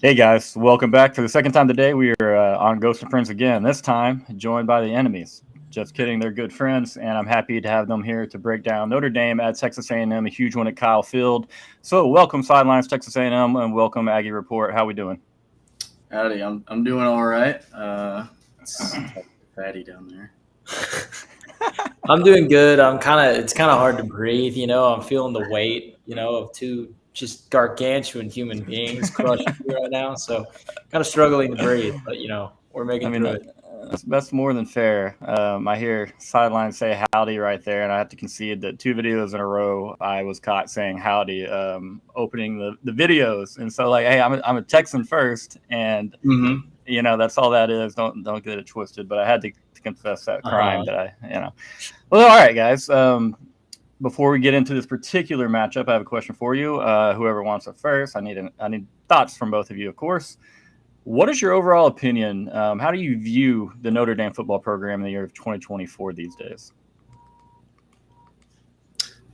Hey guys, welcome back for the second time today. We are on Ghost and Friends again. This time joined by the enemies. Just kidding, they're good friends, and I'm happy to have them here to break down Notre Dame at Texas A&M, a huge one at Kyle Field. So welcome Sidelines Texas A&M, and welcome Aggie Report. How we doing? Howdy, I'm doing all right. It's fatty down there. I'm doing good. It's kind of hard to breathe, I'm feeling the weight, of two just gargantuan human beings crushing me right now. So kind of struggling to breathe, but we're making through it. That's more than fair. I hear Sidelines say howdy right there, and I have to concede that 2 videos in a row I was caught saying howdy, opening the videos. And so, like, hey, I'm a Texan first, and that's all that is. Don't get it twisted. But I had to confess that crime that Well, all right, guys. Before we get into this particular matchup, I have a question for you. Whoever wants it first, I need thoughts from both of you, of course. What is your overall opinion? How do you view the Notre Dame football program in the year of 2024 these days?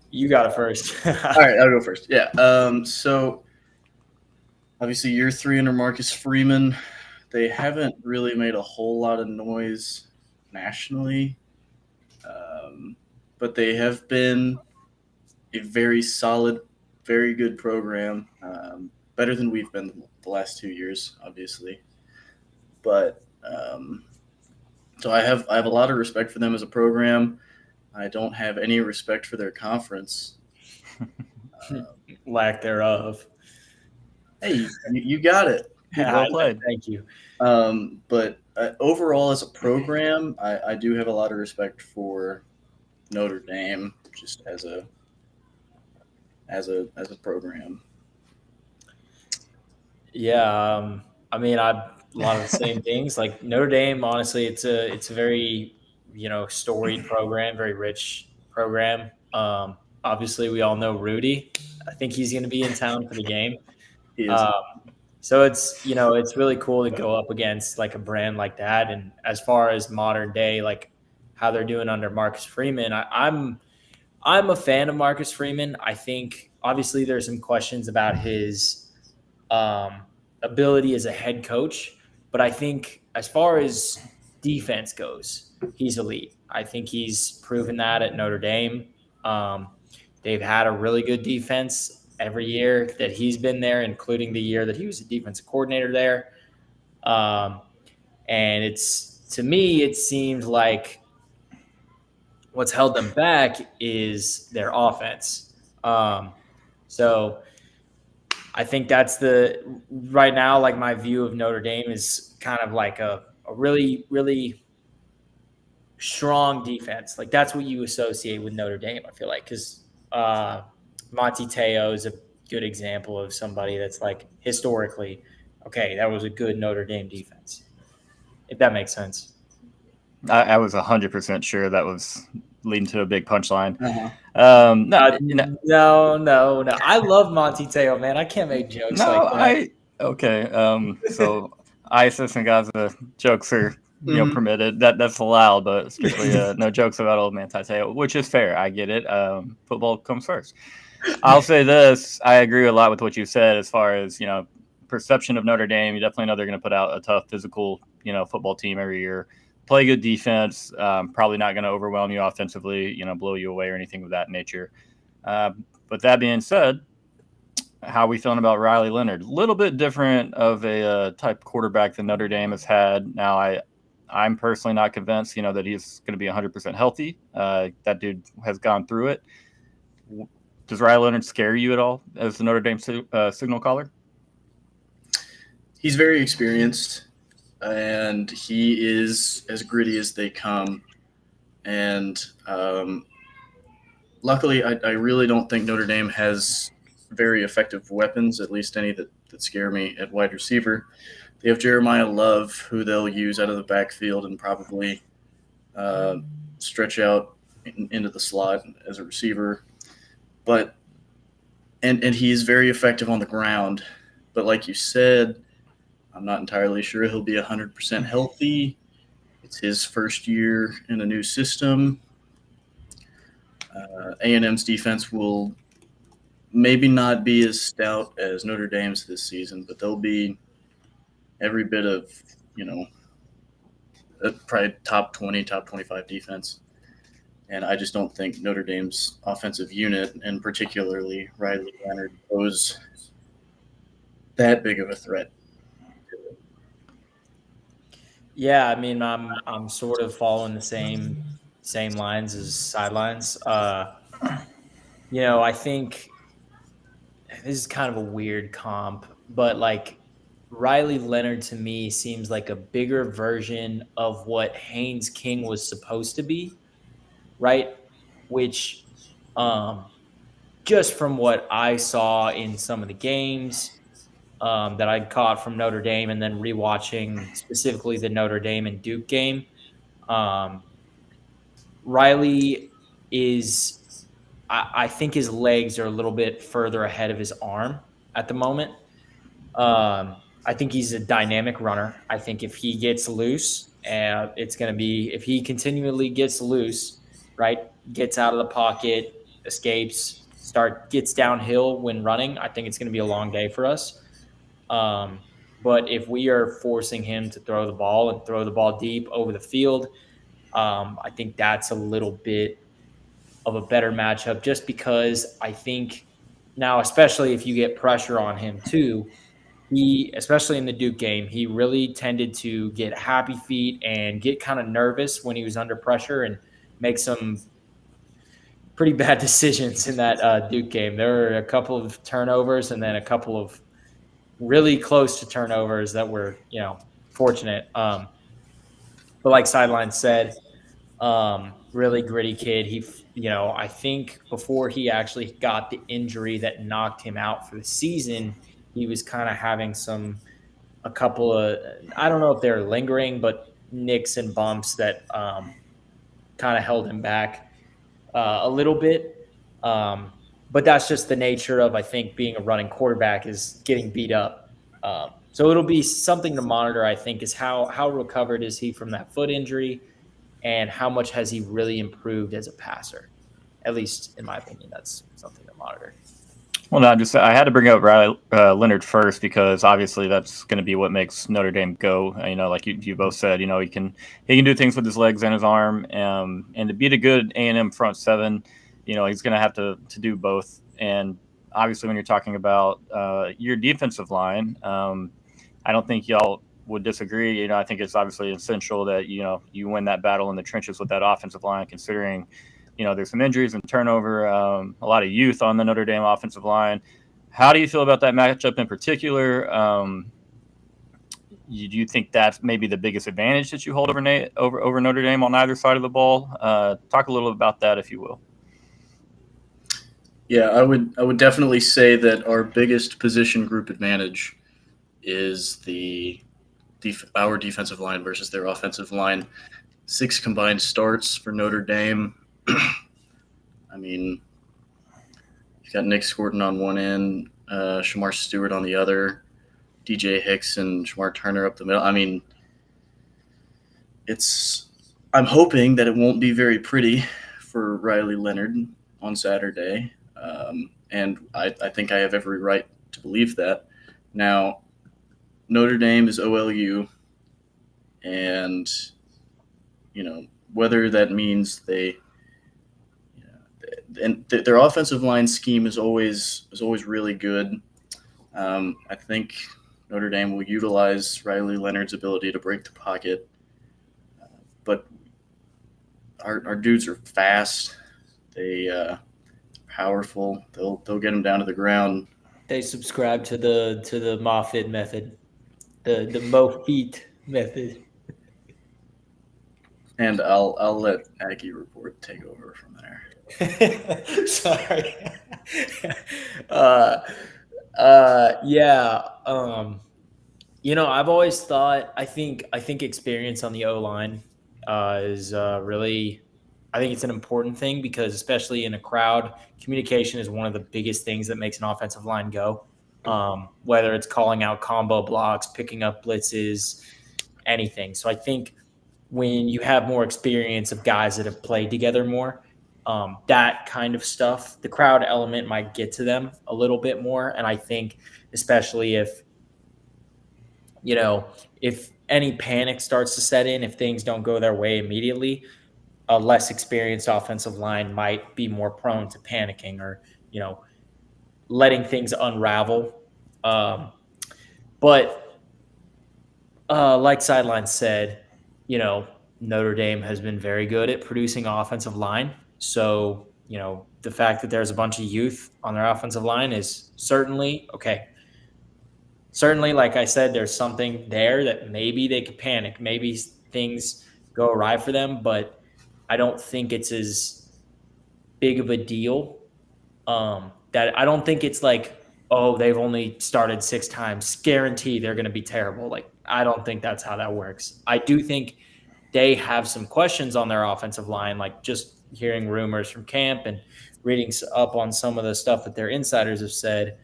You got it first. All right, I'll go first. Yeah. So obviously year 3 under Marcus Freeman, they haven't really made a whole lot of noise nationally. But they have been a very solid, very good program, better than we've been the last 2 years, obviously. But so I have a lot of respect for them as a program. I don't have any respect for their conference. Lack thereof. Hey, you got it. Well played. Thank you. But overall, as a program, I do have a lot of respect for Notre Dame, just as a program. Yeah, I mean, a lot of the same things. Like Notre Dame, honestly, it's a very storied program, very rich program. Obviously, we all know Rudy. I think he's going to be in town for the game. He is. So it's it's really cool to go up against like a brand like that. And as far as modern day, like how they're doing under Marcus Freeman, I'm a fan of Marcus Freeman. I think obviously there's some questions about his ability as a head coach, but I think as far as defense goes, he's elite. I think he's proven that at Notre Dame. They've had a really good defense every year that he's been there, including the year that he was a defensive coordinator there. And to me, it seemed like what's held them back is their offense. So I think that's right now, like my view of Notre Dame is kind of like a really, really strong defense. Like that's what you associate with Notre Dame, I feel like, because Monty Teo is a good example of somebody that's like historically, okay, that was a good Notre Dame defense, if that makes sense. I was 100% sure that was leading to a big punchline. No. I love Monty Teo, man. I can't make jokes like that. Okay. So ISIS and Gaza jokes are permitted. That's allowed, but strictly no jokes about old man Teo, which is fair. I get it. Football comes first. I'll say this: I agree a lot with what you said as far as perception of Notre Dame. You definitely know they're going to put out a tough, physical, football team every year. Play good defense. Probably not going to overwhelm you offensively, blow you away or anything of that nature. But that being said, how are we feeling about Riley Leonard? A little bit different of a type quarterback than Notre Dame has had. Now, I'm personally not convinced, that he's going to be 100% healthy. That dude has gone through it. Does Riley Leonard scare you at all as the Notre Dame signal caller? He's very experienced. And he is as gritty as they come. And luckily, I really don't think Notre Dame has very effective weapons, at least any that scare me at wide receiver. They have Jeremiah Love, who they'll use out of the backfield and probably stretch out into the slot as a receiver. But and he's very effective on the ground. But like you said, I'm not entirely sure he'll be 100% healthy. It's his first year in a new system. A&M's defense will maybe not be as stout as Notre Dame's this season, but they'll be every bit of, probably top 20, top 25 defense. And I just don't think Notre Dame's offensive unit, and particularly Riley Leonard, pose that big of a threat. Yeah, I mean, I'm sort of following the same lines as sidelines. I think this is kind of a weird comp, but like Riley Leonard to me seems like a bigger version of what Haynes King was supposed to be, right? Which, just from what I saw in some of the games that I caught from Notre Dame, and then rewatching specifically the Notre Dame and Duke game, Riley is. I think his legs are a little bit further ahead of his arm at the moment. I think he's a dynamic runner. I think if he gets loose, it's going to be, if he continually gets loose, right, gets out of the pocket, escapes, gets downhill when running, I think it's going to be a long day for us. But if we are forcing him to throw the ball and throw the ball deep over the field, I think that's a little bit of a better matchup, just because I think now, especially if you get pressure on him too, especially in the Duke game, he really tended to get happy feet and get kind of nervous when he was under pressure and make some pretty bad decisions in that Duke game. There were a couple of turnovers and then a couple of really close to turnovers that were, fortunate. But like Sideline said, really gritty kid. He, I think before he actually got the injury that knocked him out for the season, he was kind of having a couple of, I don't know if they're lingering, but nicks and bumps that kind of held him back a little bit. But that's just the nature of, I think, being a running quarterback, is getting beat up. So it'll be something to monitor, I think, is how recovered is he from that foot injury, and how much has he really improved as a passer? At least, in my opinion, that's something to monitor. Well, no, I had to bring up Riley Leonard first, because obviously that's going to be what makes Notre Dame go. Like you both said, he can do things with his legs and his arm, and to beat a good A&M front seven, he's going to have to do both. And obviously, when you're talking about your defensive line, I don't think y'all would disagree. I think it's obviously essential that you win that battle in the trenches with that offensive line, considering there's some injuries and turnover, a lot of youth on the Notre Dame offensive line. How do you feel about that matchup in particular? Do you think that's maybe the biggest advantage that you hold over Notre Dame on either side of the ball? Talk a little about that, if you will. Yeah, I would definitely say that our biggest position group advantage is our defensive line versus their offensive line. 6 combined starts for Notre Dame. I mean, you've got Nick Scorton on one end, Shamar Stewart on the other, DJ Hicks and Shamar Turner up the middle. I mean, I'm hoping that it won't be very pretty for Riley Leonard on Saturday. And I think I have every right to believe that. Now, Notre Dame is OLU, and whether that means their offensive line scheme is always really good. I think Notre Dame will utilize Riley Leonard's ability to break the pocket, but our dudes are fast. They powerful. They'll get them down to the ground. They subscribe to the Moffitt method, the Moffitt method. And I'll let Aggie Report take over from there. Sorry. I've always thought I think experience on the O line is really. I think it's an important thing because especially in a crowd, communication is one of the biggest things that makes an offensive line go. Whether it's calling out combo blocks, picking up blitzes, anything. So I think when you have more experience of guys that have played together more, that kind of stuff, the crowd element might get to them a little bit more. And I think especially if any panic starts to set in, if things don't go their way immediately, a less experienced offensive line might be more prone to panicking or, letting things unravel. But like Sideline said, Notre Dame has been very good at producing offensive line. So, the fact that there's a bunch of youth on their offensive line is certainly okay. Certainly, like I said, there's something there that maybe they could panic. Maybe things go awry for them, but I don't think it's as big of a deal. That I don't think it's like, oh, they've only started 6 times. Guarantee they're going to be terrible. Like, I don't think that's how that works. I do think they have some questions on their offensive line, like just hearing rumors from camp and reading up on some of the stuff that their insiders have said.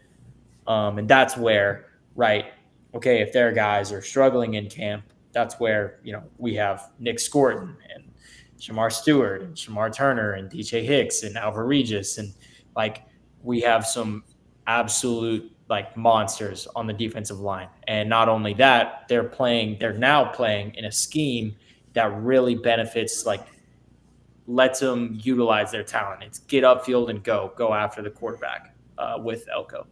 And that's where, right, okay, if their guys are struggling in camp, that's where, we have Nick Scorton and Shamar Stewart and Shamar Turner and DJ Hicks and Alvar Regis. And, like, we have some absolute, like, monsters on the defensive line. And not only that, they're now playing in a scheme that really benefits, like, lets them utilize their talent. It's get upfield and go after the quarterback with Elko.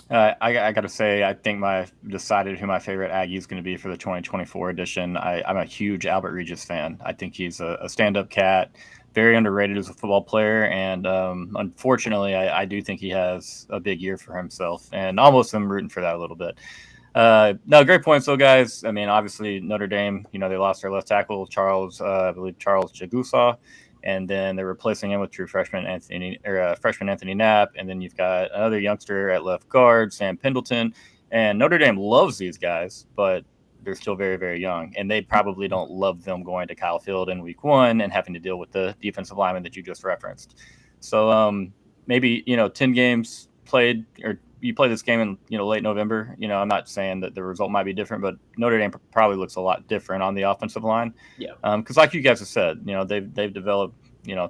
I got to say, I think decided who my favorite Aggie is going to be for the 2024 edition. I'm a huge Albert Regis fan. I think he's a stand-up cat, very underrated as a football player, and unfortunately, I do think he has a big year for himself, and almost I'm rooting for that a little bit. No, great points, though, guys. I mean, obviously, Notre Dame, they lost their left tackle, I believe Charles Jagusa. And then they're replacing him with true freshman Anthony Knapp. And then you've got another youngster at left guard, Sam Pendleton. And Notre Dame loves these guys, but they're still very, very young. And they probably don't love them going to Kyle Field in week 1 and having to deal with the defensive lineman that you just referenced. So maybe, 10 games played, or you play this game in, late November. I'm not saying that the result might be different, but Notre Dame probably looks a lot different on the offensive line. Yeah. Because like you guys have said, they've developed,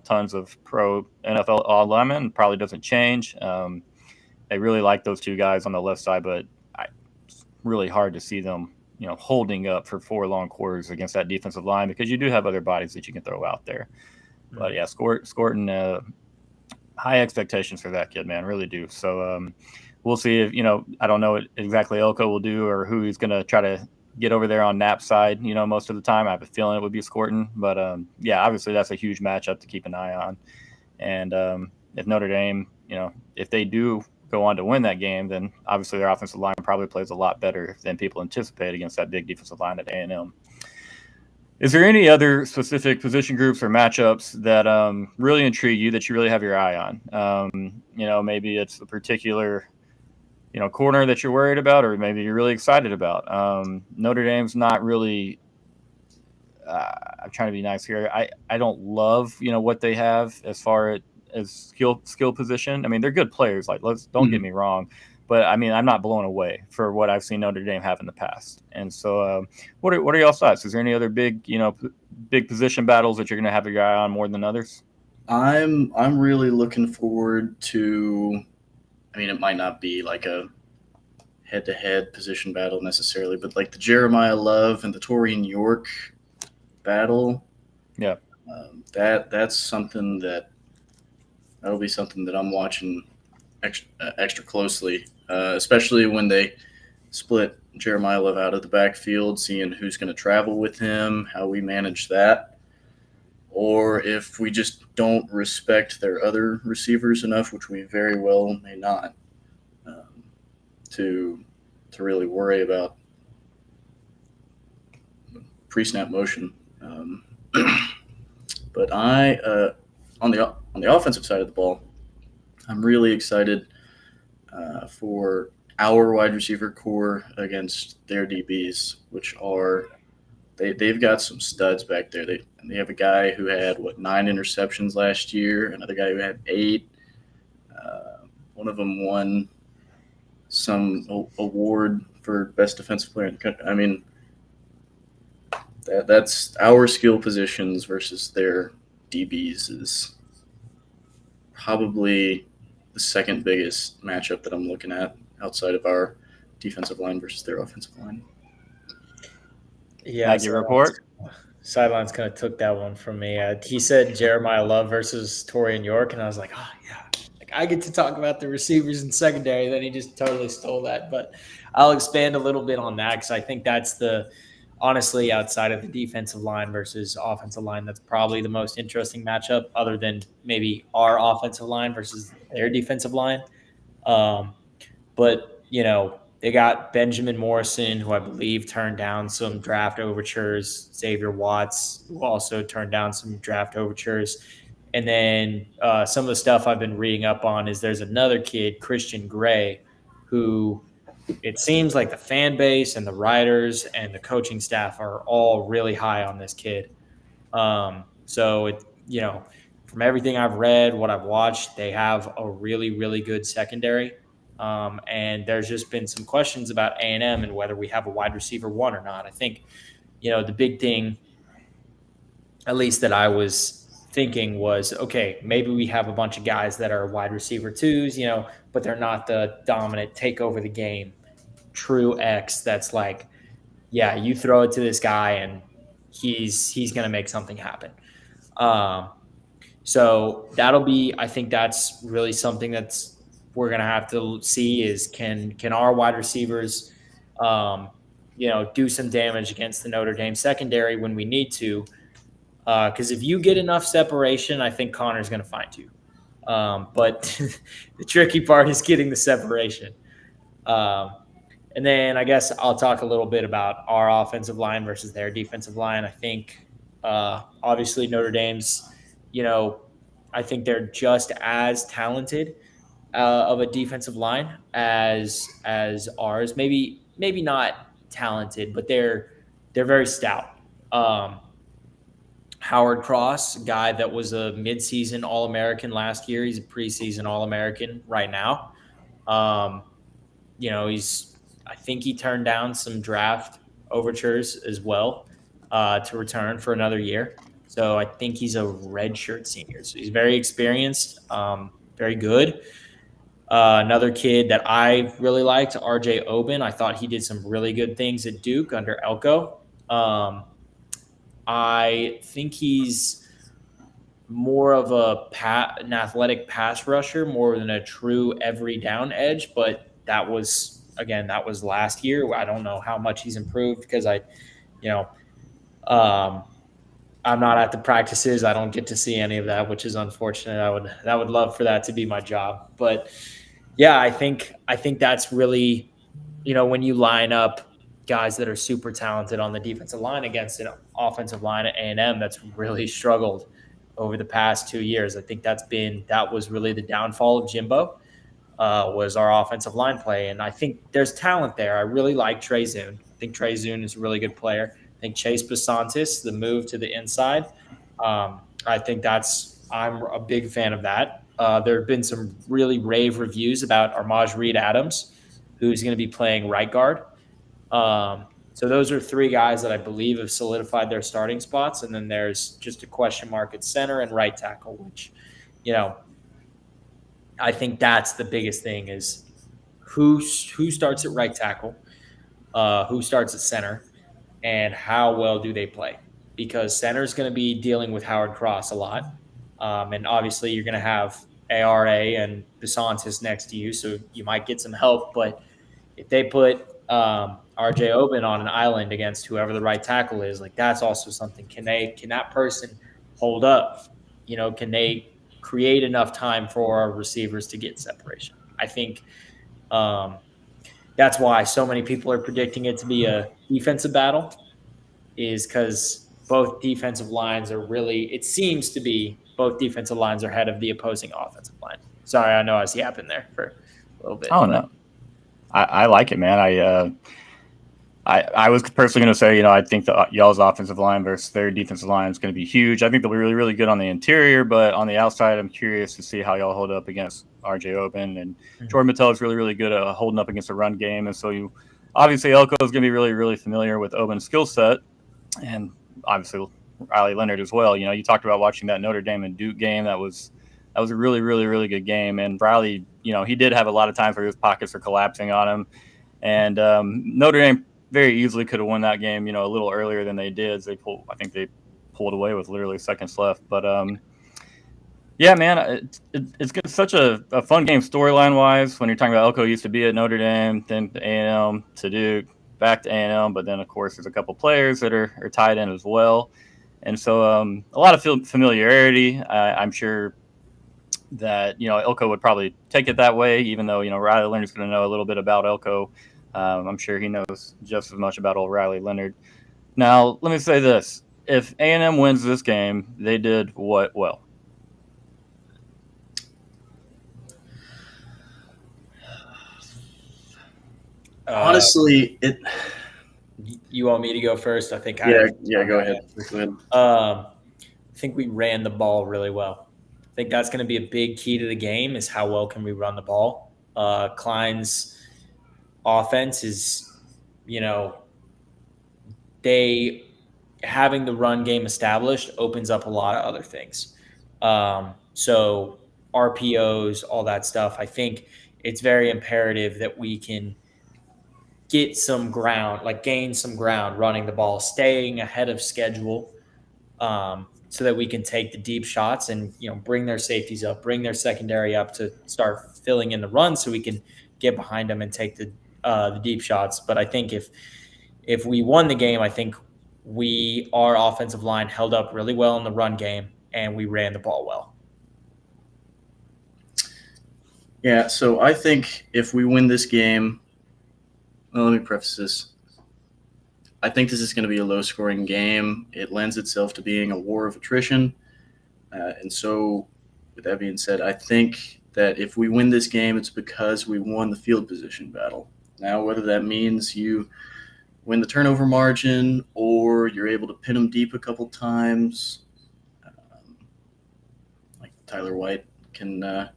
tons of pro NFL linemen. Probably doesn't change. They really like those 2 guys on the left side, but it's really hard to see them, holding up for 4 long quarters against that defensive line because you do have other bodies that you can throw out there. Mm-hmm. But yeah, Scorton, high expectations for that kid, man, really do. So we'll see if, I don't know what exactly Elko will do or who he's going to try to get over there on Knapp's side, most of the time. I have a feeling it would be Scorton. But, yeah, obviously that's a huge matchup to keep an eye on. And if Notre Dame, if they do go on to win that game, then obviously their offensive line probably plays a lot better than people anticipate against that big defensive line at A&M. Is there any other specific position groups or matchups that really intrigue you that you really have your eye on? Maybe it's a particular corner that you're worried about, or maybe you're really excited about. Notre Dame's not really. I'm trying to be nice here. I don't love what they have as far as skill position. I mean, they're good players. Like, don't get me wrong, but I mean, I'm not blown away for what I've seen Notre Dame have in the past. And so, what are y'all's thoughts? Is there any other big position battles that you're going to have your eye on more than others? I'm really looking forward to. I mean, it might not be like a head-to-head position battle necessarily, but like the Jeremiah Love and the Torian York battle. Yeah, that's something that'll be something that I'm watching extra closely, especially when they split Jeremiah Love out of the backfield, seeing who's going to travel with him, how we manage that. Or if we just don't respect their other receivers enough, which we very well may not, to really worry about pre-snap motion. But on the offensive side of the ball, I'm really excited for our wide receiver core against their DBs, which are they've got some studs back there. They have a guy who had 9 interceptions last year, another guy who had 8. One of them won some award for best defensive player in the country. I mean, that's our skill positions versus their DBs is probably the second biggest matchup that I'm looking at outside of our defensive line versus their offensive line. Yeah, Maggie report. Sidelines kind of took that one from me. He said Jeremiah Love versus Torian York, and I was like, oh yeah, like I get to talk about the receivers and secondary. Then he just totally stole that. But I'll expand a little bit on that because I think that's honestly, outside of the defensive line versus offensive line, that's probably the most interesting matchup, other than maybe our offensive line versus their defensive line. But they got Benjamin Morrison, who I believe turned down some draft overtures. Xavier Watts, who also turned down some draft overtures. And then some of the stuff I've been reading up on is there's another kid, Christian Gray, who it seems like the fan base and the writers and the coaching staff are all really high on this kid. So from everything I've read, what I've watched, they have a really, really good secondary. And there's just been some questions about A&M and whether we have a wide receiver 1 or not. I think, the big thing, at least that I was thinking was, okay, maybe we have a bunch of guys that are wide receiver 2s, but they're not the dominant take over the game, true X that's like, yeah, you throw it to this guy and he's going to make something happen. So I think that's really something we're going to have to see is can our wide receivers, do some damage against the Notre Dame secondary when we need to. Because if you get enough separation, I think Connor's going to find you. But the tricky part is getting the separation. And then I guess I'll talk a little bit about our offensive line versus their defensive line. I think obviously Notre Dame's, I think they're just as talented of a defensive line as ours. Maybe not talented, but they're very stout. Howard Cross, a guy that was a midseason All-American last year. He's a preseason All-American right now. I think he turned down some draft overtures as well to return for another year. So I think he's a redshirt senior. So he's very experienced, very good. Another kid that I really liked, RJ Oben. I thought he did some really good things at Duke under Elko. I think he's more of an athletic pass rusher, more than a true every down edge. But that was last year. I don't know how much he's improved because I'm not at the practices. I don't get to see any of that, which is unfortunate. I would love for that to be my job. But yeah, I think that's really, when you line up guys that are super talented on the defensive line against an offensive line at A&M that's really struggled over the past 2 years. I think that was really the downfall of Jimbo, was our offensive line play. And I think there's talent there. I really like Trey Zune. I think Trey Zune is a really good player. I think Chase Basantis, the move to the inside, I think I'm a big fan of that. There have been some really rave reviews about Armaj Reed Adams, who's going to be playing right guard. So those are 3 guys that I believe have solidified their starting spots. And then there's just a question mark at center and right tackle, which, I think that's the biggest thing is who starts at right tackle, who starts at center, and how well do they play? Because center is going to be dealing with Howard Cross a lot. And obviously you're going to have ARA and Basantis next to you, so you might get some help. But if they put RJ Oben on an island against whoever the right tackle is, like that's also something. Can that person hold up? Can they create enough time for our receivers to get separation? I think that's why so many people are predicting it to be a defensive battle, is because both defensive lines are it seems to be both defensive lines are ahead of the opposing offensive line. Sorry, I know I was yapping there for a little bit. Oh, no. I like it, man. I was personally going to say, I think the y'all's offensive line versus their defensive line is going to be huge. I think they'll be really, really good on the interior, but on the outside, I'm curious to see how y'all hold up against RJ Oben. And Jordan Mattel is really, really good at holding up against the run game. And so obviously, Elko is going to be really, really familiar with Oben's skill set, and obviously Riley Leonard as well. You talked about watching that Notre Dame and Duke game. That was a really, really, really good game. And Riley, he did have a lot of times where his pockets are collapsing on him. And Notre Dame very easily could have won that game, a little earlier than they did. I think they pulled away with literally seconds left. But yeah, man, it's such a fun game storyline wise. When you're talking about Elko used to be at Notre Dame, then to A&M, to Duke, back to A&M, but then of course there's a couple players that are tied in as well, and so a lot of familiarity. I'm sure that Elko would probably take it that way, even though Riley Leonard's going to know a little bit about Elko. I'm sure he knows just as much about old Riley Leonard. Now, let me say this. If A&M wins this game, they did what well? Honestly, You want me to go first? I think. Go ahead. I think we ran the ball really well. I think that's going to be a big key to the game is how well can we run the ball. Klein's offense is, they having the run game established opens up a lot of other things. So RPOs, all that stuff. I think it's very imperative that we can get some ground, gain some ground running the ball, staying ahead of schedule, so that we can take the deep shots and, bring their safeties up, bring their secondary up to start filling in the run so we can get behind them and take the deep shots. But I think if we won the game, I think our offensive line held up really well in the run game and we ran the ball well. Yeah, so I think if we win this game, well, let me preface this. I think this is going to be a low-scoring game. It lends itself to being a war of attrition. And so, with that being said, I think that if we win this game, it's because we won the field position battle. Now, whether that means you win the turnover margin or you're able to pin them deep a couple times, like Tyler White can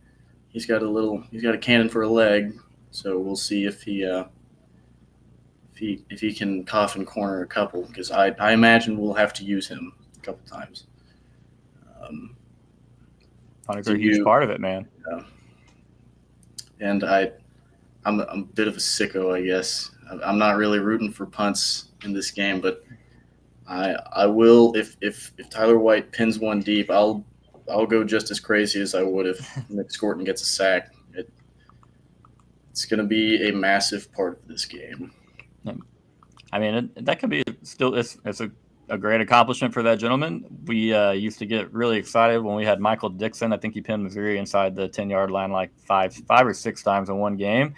he's got a cannon for a leg, so we'll see if he can cough and corner a couple, because I imagine we'll have to use him a couple times. Punter's a huge part of it, man. And I'm a bit of a sicko, I guess. I'm not really rooting for punts in this game, but I will if Tyler White pins one deep, I'll go just as crazy as I would if Nick Scorton gets a sack. It's going to be a massive part of this game. I mean, that could be still it's a great accomplishment for that gentleman. We used to get really excited when we had Michael Dixon. I think he pinned Missouri inside the 10-yard line like five or six times in one game.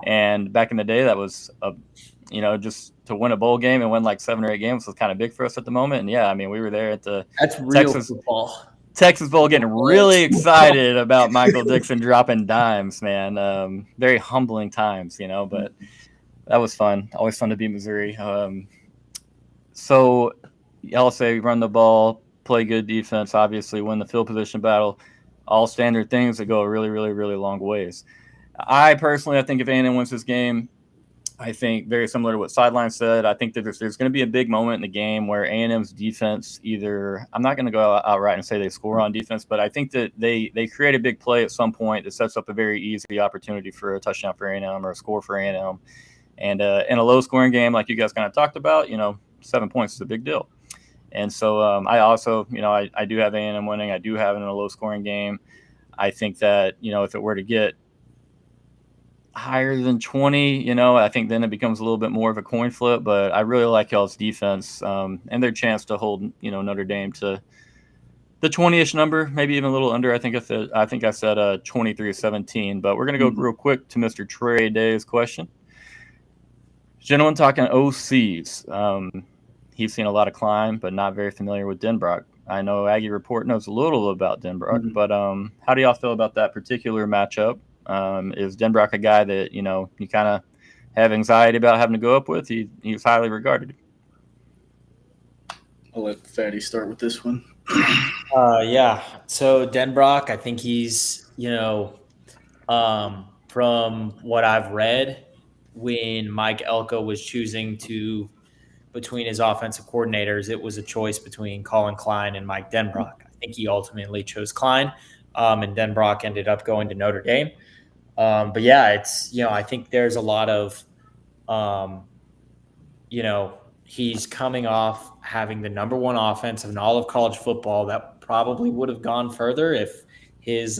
And back in the day, that was just to win a bowl game and win like 7 or 8 games was kind of big for us at the moment. And yeah, I mean, we were there at the Texas Bowl getting really excited about Michael Dixon dropping dimes, man. Very humbling times, but that was fun. Always fun to beat Missouri. So y'all say run the ball, play good defense, obviously win the field position battle, all standard things that go a really, really, really long ways. I think if A&M wins this game, I think very similar to what Sideline said, I think that there's going to be a big moment in the game where A&M's defense I'm not going to go outright and say they score on defense, but I think that they create a big play at some point that sets up a very easy opportunity for a touchdown for A&M or a score for A&M. And in a low-scoring game like you guys kind of talked about, 7 points is a big deal. And so I also, I do have A&M winning. I do have it in a low-scoring game. I think that, if it were to get higher than 20, I think then it becomes a little bit more of a coin flip. But I really like y'all's defense and their chance to hold, Notre Dame to the 20-ish number, maybe even a little under. I think I said 23-17. But we're going to go real quick to Mr. Trey Day's question. Gentlemen talking OCs. He's seen a lot of Klein, but not very familiar with Denbrock. I know Aggie Report knows a little about Denbrock, but how do y'all feel about that particular matchup? Is Denbrock a guy that, you kind of have anxiety about having to go up with, he's highly regarded. I'll let Fatty start with this one. Yeah. So Denbrock, I think he's, from what I've read, when Mike Elko was choosing between his offensive coordinators, it was a choice between Colin Klein and Mike Denbrock. I think he ultimately chose Klein, and Denbrock ended up going to Notre Dame. But yeah, it's, I think there's a lot of, he's coming off having the number one offense in all of college football that probably would have gone further if his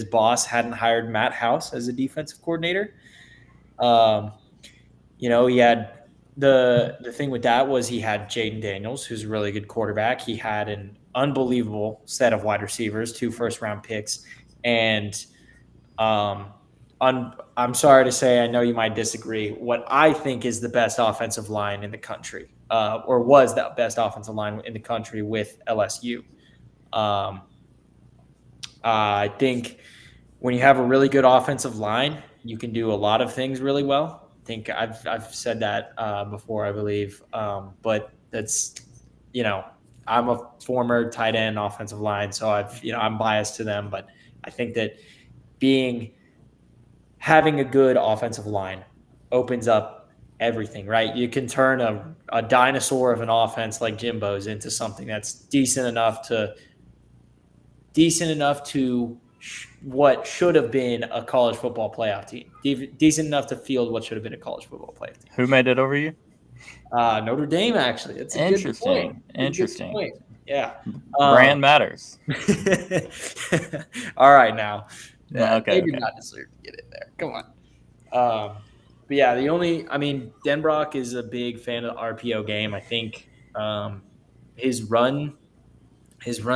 boss hadn't hired Matt House as a defensive coordinator. He had the thing with that was he had Jaden Daniels, who's a really good quarterback. He had an unbelievable set of wide receivers, 2 first-round picks, and I'm sorry to say, I know you might disagree, what I think is the best offensive line in the country, or was the best offensive line in the country with LSU. I think when you have a really good offensive line, you can do a lot of things really well. I think I've said that before, I believe. But that's, I'm a former tight end offensive line, so I'm biased to them. But I think that having a good offensive line opens up everything, right? You can turn a dinosaur of an offense like Jimbo's into something that's decent enough to what should have been a college football playoff team. Decent enough to field what should have been a college football playoff team. Who made it over you? Notre Dame, actually. That's a good point. Interesting. Good point. Yeah. Brand matters. All right, now. Okay. They do not deserve to get in there. Come on. But yeah, Denbrock is a big fan of the RPO game. I think his run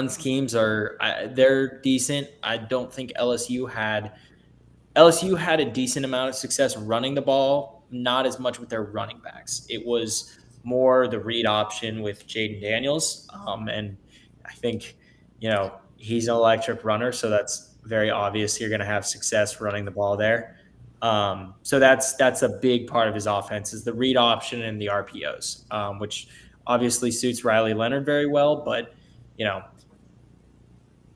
schemes they're decent. I don't think LSU had a decent amount of success running the ball, not as much with their running backs. It was more the read option with Jaden Daniels. And I think, he's an electric runner, so that's very obvious you're going to have success running the ball there. So that's a big part of his offense is the read option and the RPOs, which obviously suits Riley Leonard very well. But,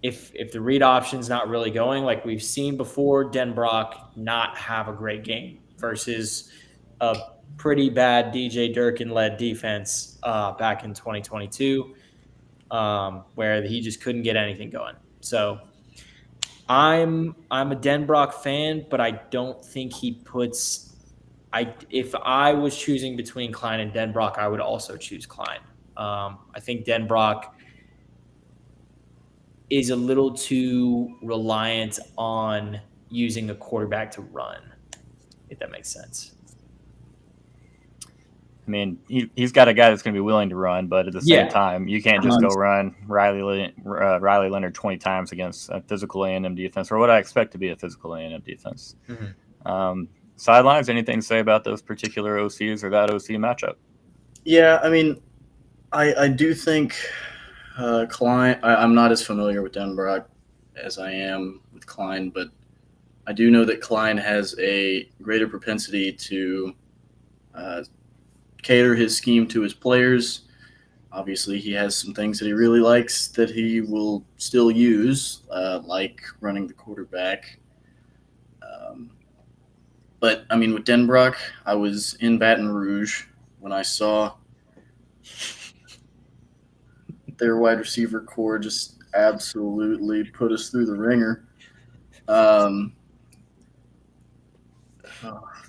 if the read option's not really going, like we've seen before, Denbrock not have a great game versus a pretty bad DJ Durkin-led defense back in 2022, where he just couldn't get anything going. So I'm a Denbrock fan, but I don't think he puts – if I was choosing between Klein and Denbrock, I would also choose Klein. I think Denbrock is a little too reliant on using a quarterback to run, if that makes sense. I mean, he's got a guy that's going to be willing to run, but at the same time, you can't just go run Riley Leonard 20 times against a physical A&M defense, or what I expect to be a physical A&M defense. Mm-hmm. Sidelines, anything to say about those particular OCs or that OC matchup? Yeah, I do think Klein. I'm not as familiar with Denbrock as I am with Klein, but I do know that Klein has a greater propensity to cater his scheme to his players. Obviously, he has some things that he really likes that he will still use, like running the quarterback. But, with Denbrock, I was in Baton Rouge when I saw their wide receiver core just absolutely put us through the ringer. That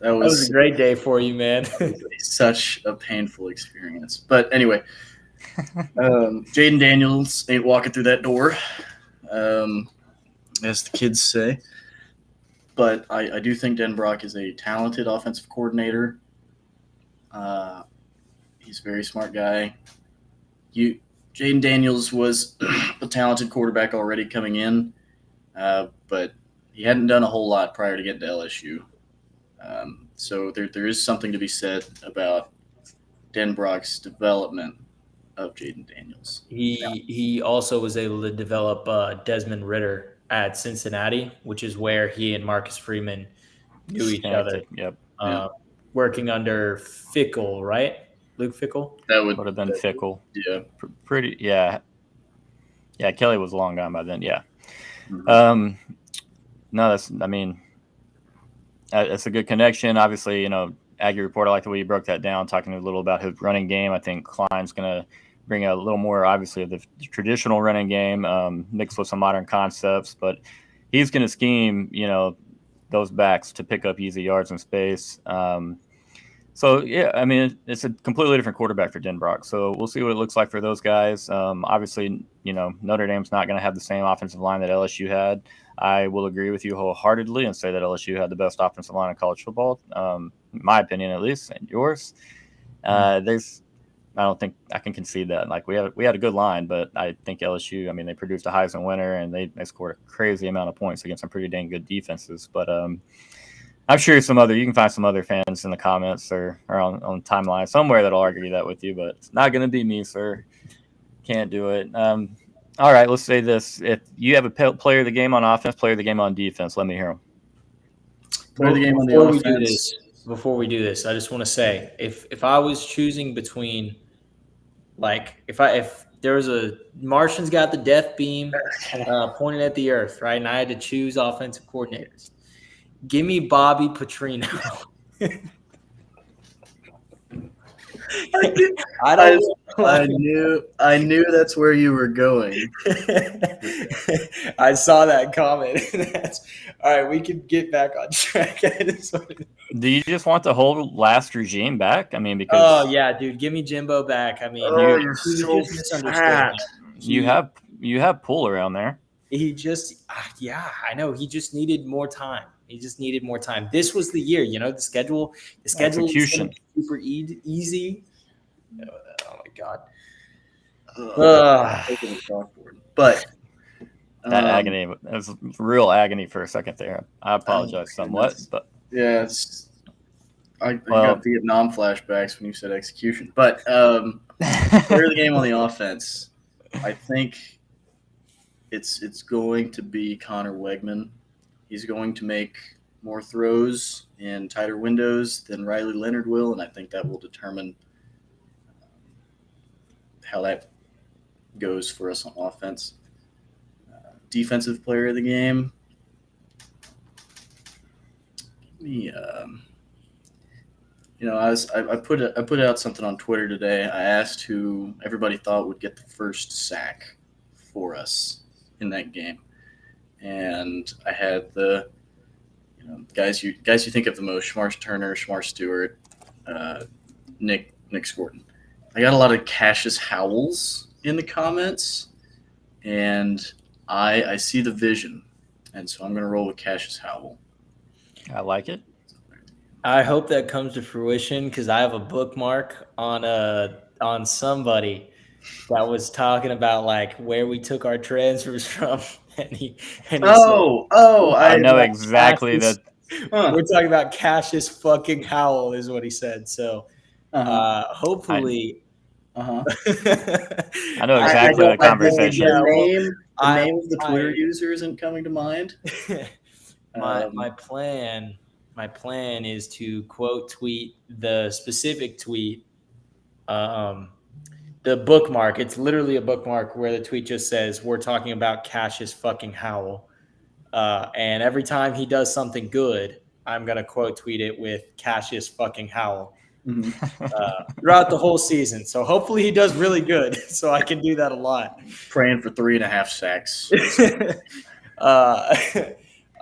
was a great day for you, man. Such a painful experience. But anyway, Jaden Daniels ain't walking through that door, as the kids say. But I do think Denbrock is a talented offensive coordinator. He's a very smart guy. Jaden Daniels was a talented quarterback already coming in, but he hadn't done a whole lot prior to getting to LSU. So there is something to be said about Denbrock's development of Jaden Daniels. He also was able to develop Desmond Ridder at Cincinnati, which is where he and Marcus Freeman knew each other. Yep. working under Fickle, right? Luke Fickle. That Would have been Fickle. Yeah. Pretty. Yeah. Yeah. Kelly was long gone by then. Yeah. Mhm. No, it's a good connection. Obviously, Aggie Report, I like the way you broke that down, talking a little about his running game. I think Klein's going to bring a little more, obviously, of the traditional running game mixed with some modern concepts. But he's going to scheme, those backs to pick up easy yards in space. So, yeah, it's a completely different quarterback for Denbrock. So we'll see what it looks like for those guys. Obviously, Notre Dame's not going to have the same offensive line that LSU had. I will agree with you wholeheartedly and say that LSU had the best offensive line in college football, in my opinion at least, and yours. I don't think I can concede that. Like we had a good line, but I think LSU, they produced a Heisman winner and they scored a crazy amount of points against some pretty dang good defenses. But I'm sure you can find some other fans in the comments or on timeline somewhere that'll argue that with you, but it's not going to be me, sir. Can't do it. All right, let's say this. If you have a player of the game on offense, player of the game on defense, let me hear them. Player of the game on the offense. Before we do this, I just want to say, if I was choosing between, like, if there was a Martian's got the death beam pointed at the earth, right, and I had to choose offensive coordinators, give me Bobby Petrino. I knew that's where you were going. I saw that comment. All right. We can get back on track. Do you just want the whole last regime back? Because yeah, dude, give me Jimbo back. you're so fat. You have Poole around there. He just, I know. He just needed more time. This was the year, the schedule Execution. Was super easy. Oh my God. But that agony, it was real agony for a second there. I apologize somewhat, but yeah, I got Vietnam flashbacks when you said execution. But player of the game on the offense, I think it's going to be Connor Wegman. He's going to make more throws in tighter windows than Riley Leonard will, and I think that will determine how that goes for us on offense. Defensive player of the game. I put out something on Twitter today. I asked who everybody thought would get the first sack for us in that game. And I had the guys you think of the most: Shmar Turner, Shmar Stewart, Nick Scorton. I got a lot of Cassius Howells in the comments, and I see the vision, and so I'm going to roll with Cassius Howell. I like it. I hope that comes to fruition because I have a bookmark on somebody that was talking about like where we took our transfers from. I know exactly that. We're talking about Cassius fucking Howell is what he said. So hopefully. I know exactly the conversation. The name of the Twitter user isn't coming to mind. My plan is to quote tweet the specific tweet. The bookmark, it's literally a bookmark where the tweet just says, "We're talking about Cassius fucking Howell." And every time he does something good, I'm going to quote tweet it with Cassius fucking Howell throughout the whole season. So hopefully he does really good so I can do that a lot. Praying for 3.5 sacks.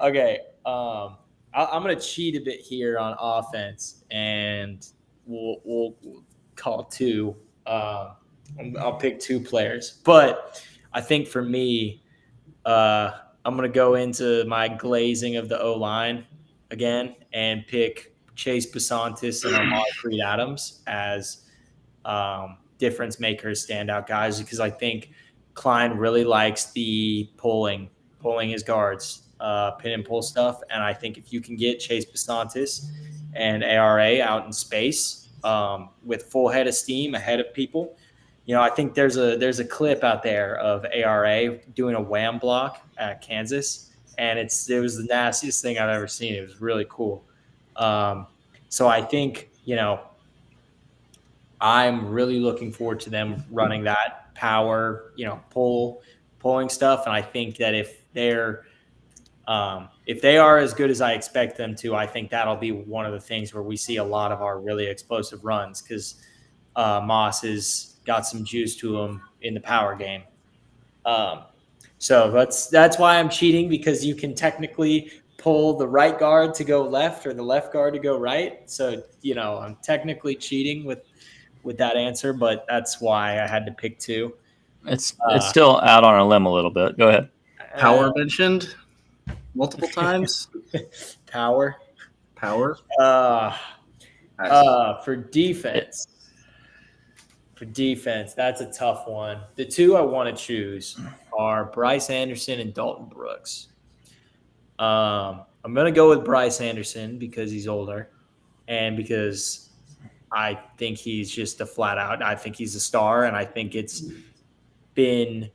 Okay. I'm going to cheat a bit here on offense and we'll call 2. I'll pick 2 players, but I think for me, I'm going to go into my glazing of the O-line again and pick Chase Basantis and Amari Creed Adams as difference makers, standout guys, because I think Klein really likes the pulling his guards, pin and pull stuff. And I think if you can get Chase Basantis and ARA out in space with full head of steam ahead of people, I think there's a clip out there of ARA doing a wham block at Kansas, and it was the nastiest thing I've ever seen. It was really cool. So I think, I'm really looking forward to them running that power, pulling stuff. And I think that if they are as good as I expect them to, I think that'll be one of the things where we see a lot of our really explosive runs because Moss has got some juice to him in the power game. So that's why I'm cheating, because you can technically pull the right guard to go left or the left guard to go right. So, I'm technically cheating with that answer, but that's why I had to pick two. It's still out on a limb a little bit. Go ahead. Power mentioned multiple times. Power. Power. For defense. That's a tough one. The two I want to choose are Bryce Anderson and Dalton Brooks. I'm going to go with Bryce Anderson because he's older and because I think he's just a flat out. I think he's a star, and I think it's been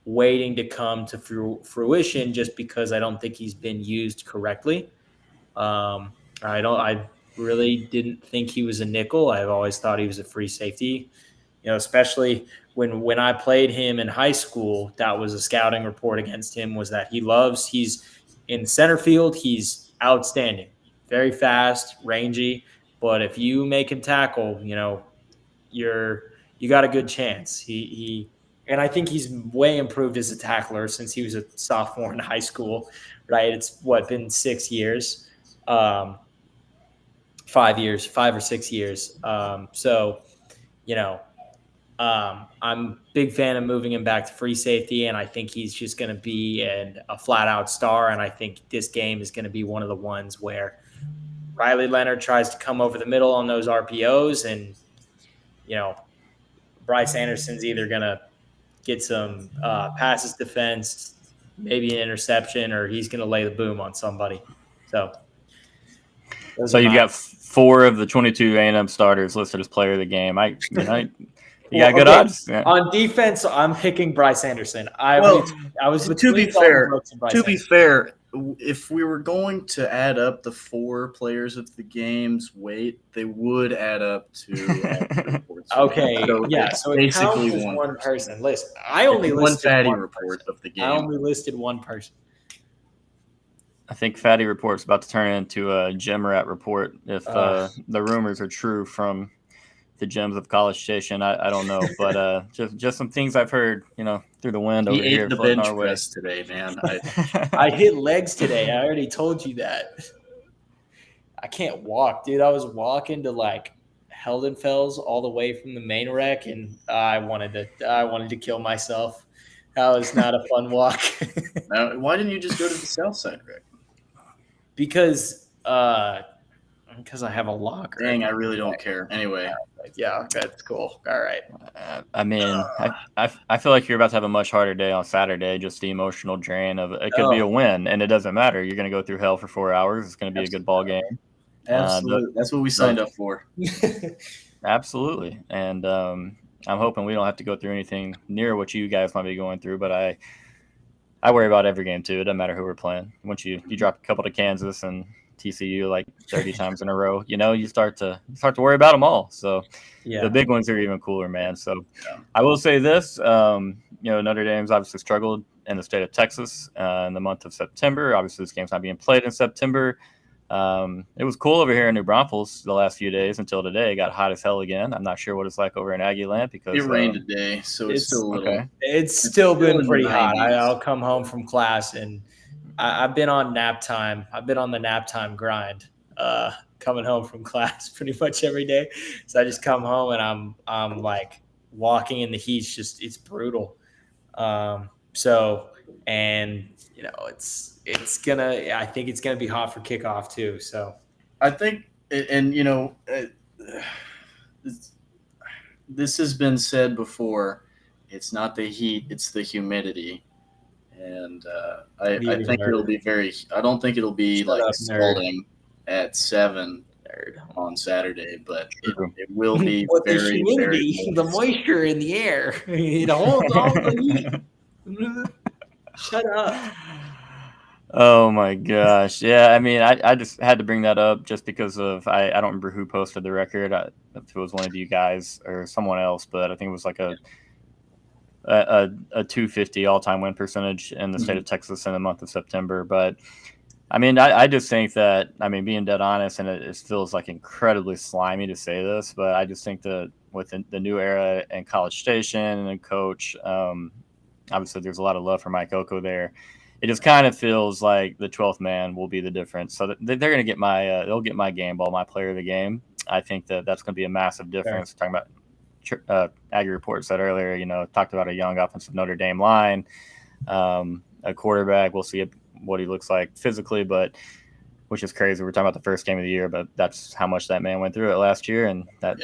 waiting to come to fruition just because I don't think he's been used correctly. I really didn't think he was a nickel. I've always thought he was a free safety. Especially when I played him in high school, that was a scouting report against him, was that he's in center field. He's outstanding, very fast, rangy. But if you make him tackle, you got a good chance. And I think he's way improved as a tackler since he was a sophomore in high school, right? It's been 6 years, 5 or 6 years. I'm a big fan of moving him back to free safety, and I think he's just going to be a flat-out star, and I think this game is going to be one of the ones where Riley Leonard tries to come over the middle on those RPOs, and, Bryce Anderson's either going to get some passes defense, maybe an interception, or he's going to lay the boom on somebody. So you've got 4 of the 22 A&M starters listed as player of the game. You got good odds. Yeah. On defense, I'm picking Bryce Anderson. To be fair, if we were going to add up the 4 players of the game's weight, they would add up to okay. So it basically counts as one person. Listen, I only listed one fatty report of the game. I only listed one person. I think Fatty Report's about to turn into a Gym Rat Report if the rumors are true from the gyms of College Station. I don't know, but just some things I've heard, through the wind over here. He ate the bench press today, man. I hit legs today. I already told you that. I can't walk, dude. I was walking to Heldenfels all the way from the main rec, and I wanted to kill myself. That was not a fun walk. Now, why didn't you just go to the south side rec? Because I have a locker. Dang, I really don't care. Anyway. Yeah, that's cool. All right. I feel like you're about to have a much harder day on Saturday. Just the emotional drain of it could be a win, and it doesn't matter. You're going to go through hell for 4 hours. It's going to be a good ball game. Absolutely. That's what we signed up for. Absolutely. And I'm hoping we don't have to go through anything near what you guys might be going through, but I worry about every game too. It doesn't matter who we're playing. Once you drop a couple to Kansas and TCU 30 times in a row, you start to worry about them all. So the big ones are even cooler, man. So I will say this, Notre Dame's obviously struggled in the state of Texas in the month of September. Obviously this game's not being played in September. It was cool over here in New Braunfels the last few days until today. It got hot as hell again. I'm not sure what it's like over in Aggie Land because it rained today, so it's still a little. Okay. It's still been pretty hot. I'll come home from class and I've been on nap time. I've been on the nap time grind, coming home from class pretty much every day. So I just come home and I'm walking in the heat. It's brutal. I think it's gonna be hot for kickoff too. So I think, this has been said before. It's not the heat; it's the humidity. And I think it'll be I don't think it'll be scalding at 7 on Saturday, but it will be very, very moist. The moisture in the air. It holds all the heat. Shut up. Oh my gosh. Yeah, I mean, I just had to bring that up just because of I don't remember who posted the record. If it was one of you guys or someone else, but I think it was like a 250 all-time win percentage in the state of Texas in the month of September. But I mean, I just think that, I mean, being dead honest, and it feels like incredibly slimy to say this, but I just think that with the new era and College Station and coach, obviously there's a lot of love for Mike Oko there. It just kind of feels like the 12th man will be the difference. So they're going to get they'll get my game ball, my player of the game. I think that's going to be a massive difference. Sure. Talking about Aggie Report said earlier, talked about a young offensive Notre Dame line, a quarterback. We'll see what he looks like physically, but which is crazy. We're talking about the first game of the year, but that's how much that man went through it last year, and that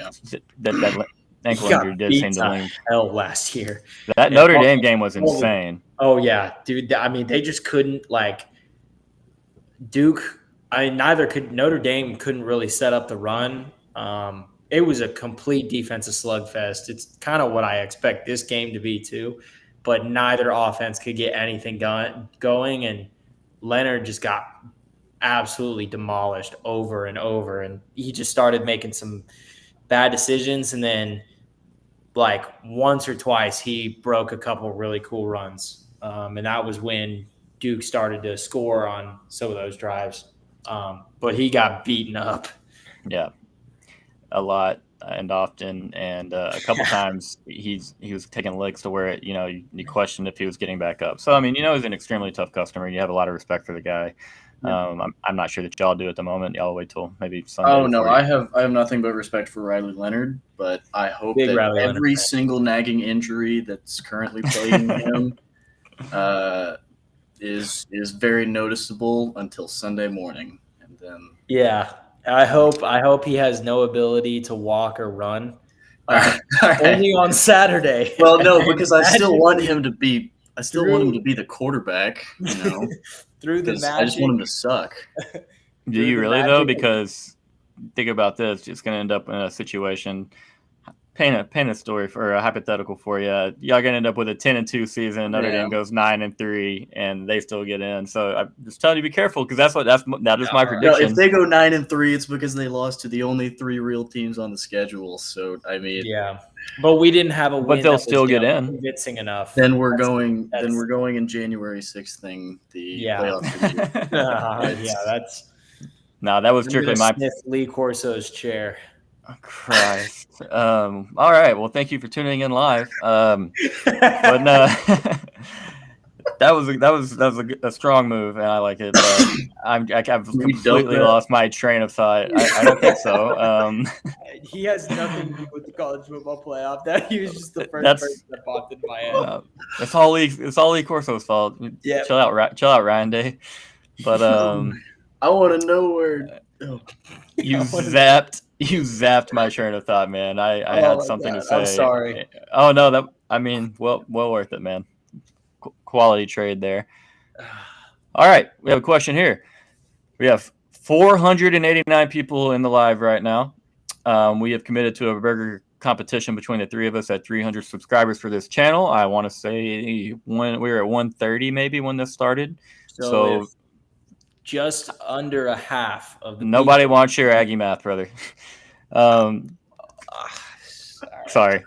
ankle injury did seem to lean hell last year. That Notre Dame game was insane. Oh yeah, dude. I mean, they just couldn't Duke. Notre Dame couldn't really set up the run. It was a complete defensive slugfest. It's kind of what I expect this game to be too, but neither offense could get anything going, and Leonard just got absolutely demolished over and over, and he just started making some bad decisions, and then once or twice he broke a couple really cool runs, and that was when Duke started to score on some of those drives, but he got beaten up. Yeah, a lot and often, and a couple times he was taking licks to where you questioned if he was getting back up. So I mean, he's an extremely tough customer. You have a lot of respect for the guy. I'm not sure that y'all do at the moment. Y'all wait till maybe Sunday. Oh no, I have nothing but respect for Riley Leonard, but I hope that every single nagging injury that's currently plaguing him is very noticeable until Sunday morning, and then I hope he has no ability to walk or run. Only on Saturday. Well, no, because I still want him to be the quarterback. Through the magic. I just want him to suck. Do you really though? Because think about this, it's going to end up in a situation. Paint a story for a hypothetical for you. Y'all going to end up with a 10-2 season. Notre Dame goes 9-3, and they still get in. So I'm just telling you, be careful, because that is my prediction. No, if they go 9-3, it's because they lost to the only 3 real teams on the schedule. So I mean, but we didn't have a win. But they'll still get in. Convincing enough. Then we're going in January 6th thing. The playoff. That was strictly my Lee Corso's chair. Oh, Christ. All right. Well, thank you for tuning in live. But no, that was a strong move, and I like it. I've completely lost my train of thought. I don't think so. He has nothing to do with the college football playoff. That he was just the first person that popped into my head. It's all Lee Corso's fault. Yeah. Chill out, Ryan Day. But I want to know where you zapped my train of thought, man. I had something to say. I'm sorry. Oh no, well worth it, man. Quality trade there. All right, we have a question here. We have 489 people in the live right now. We have committed to a burger competition between the 3 of us at 300 subscribers for this channel. I want to say when we were at 130 maybe when this started. So just under a half of the nobody wants your Aggie math, brother. Sorry.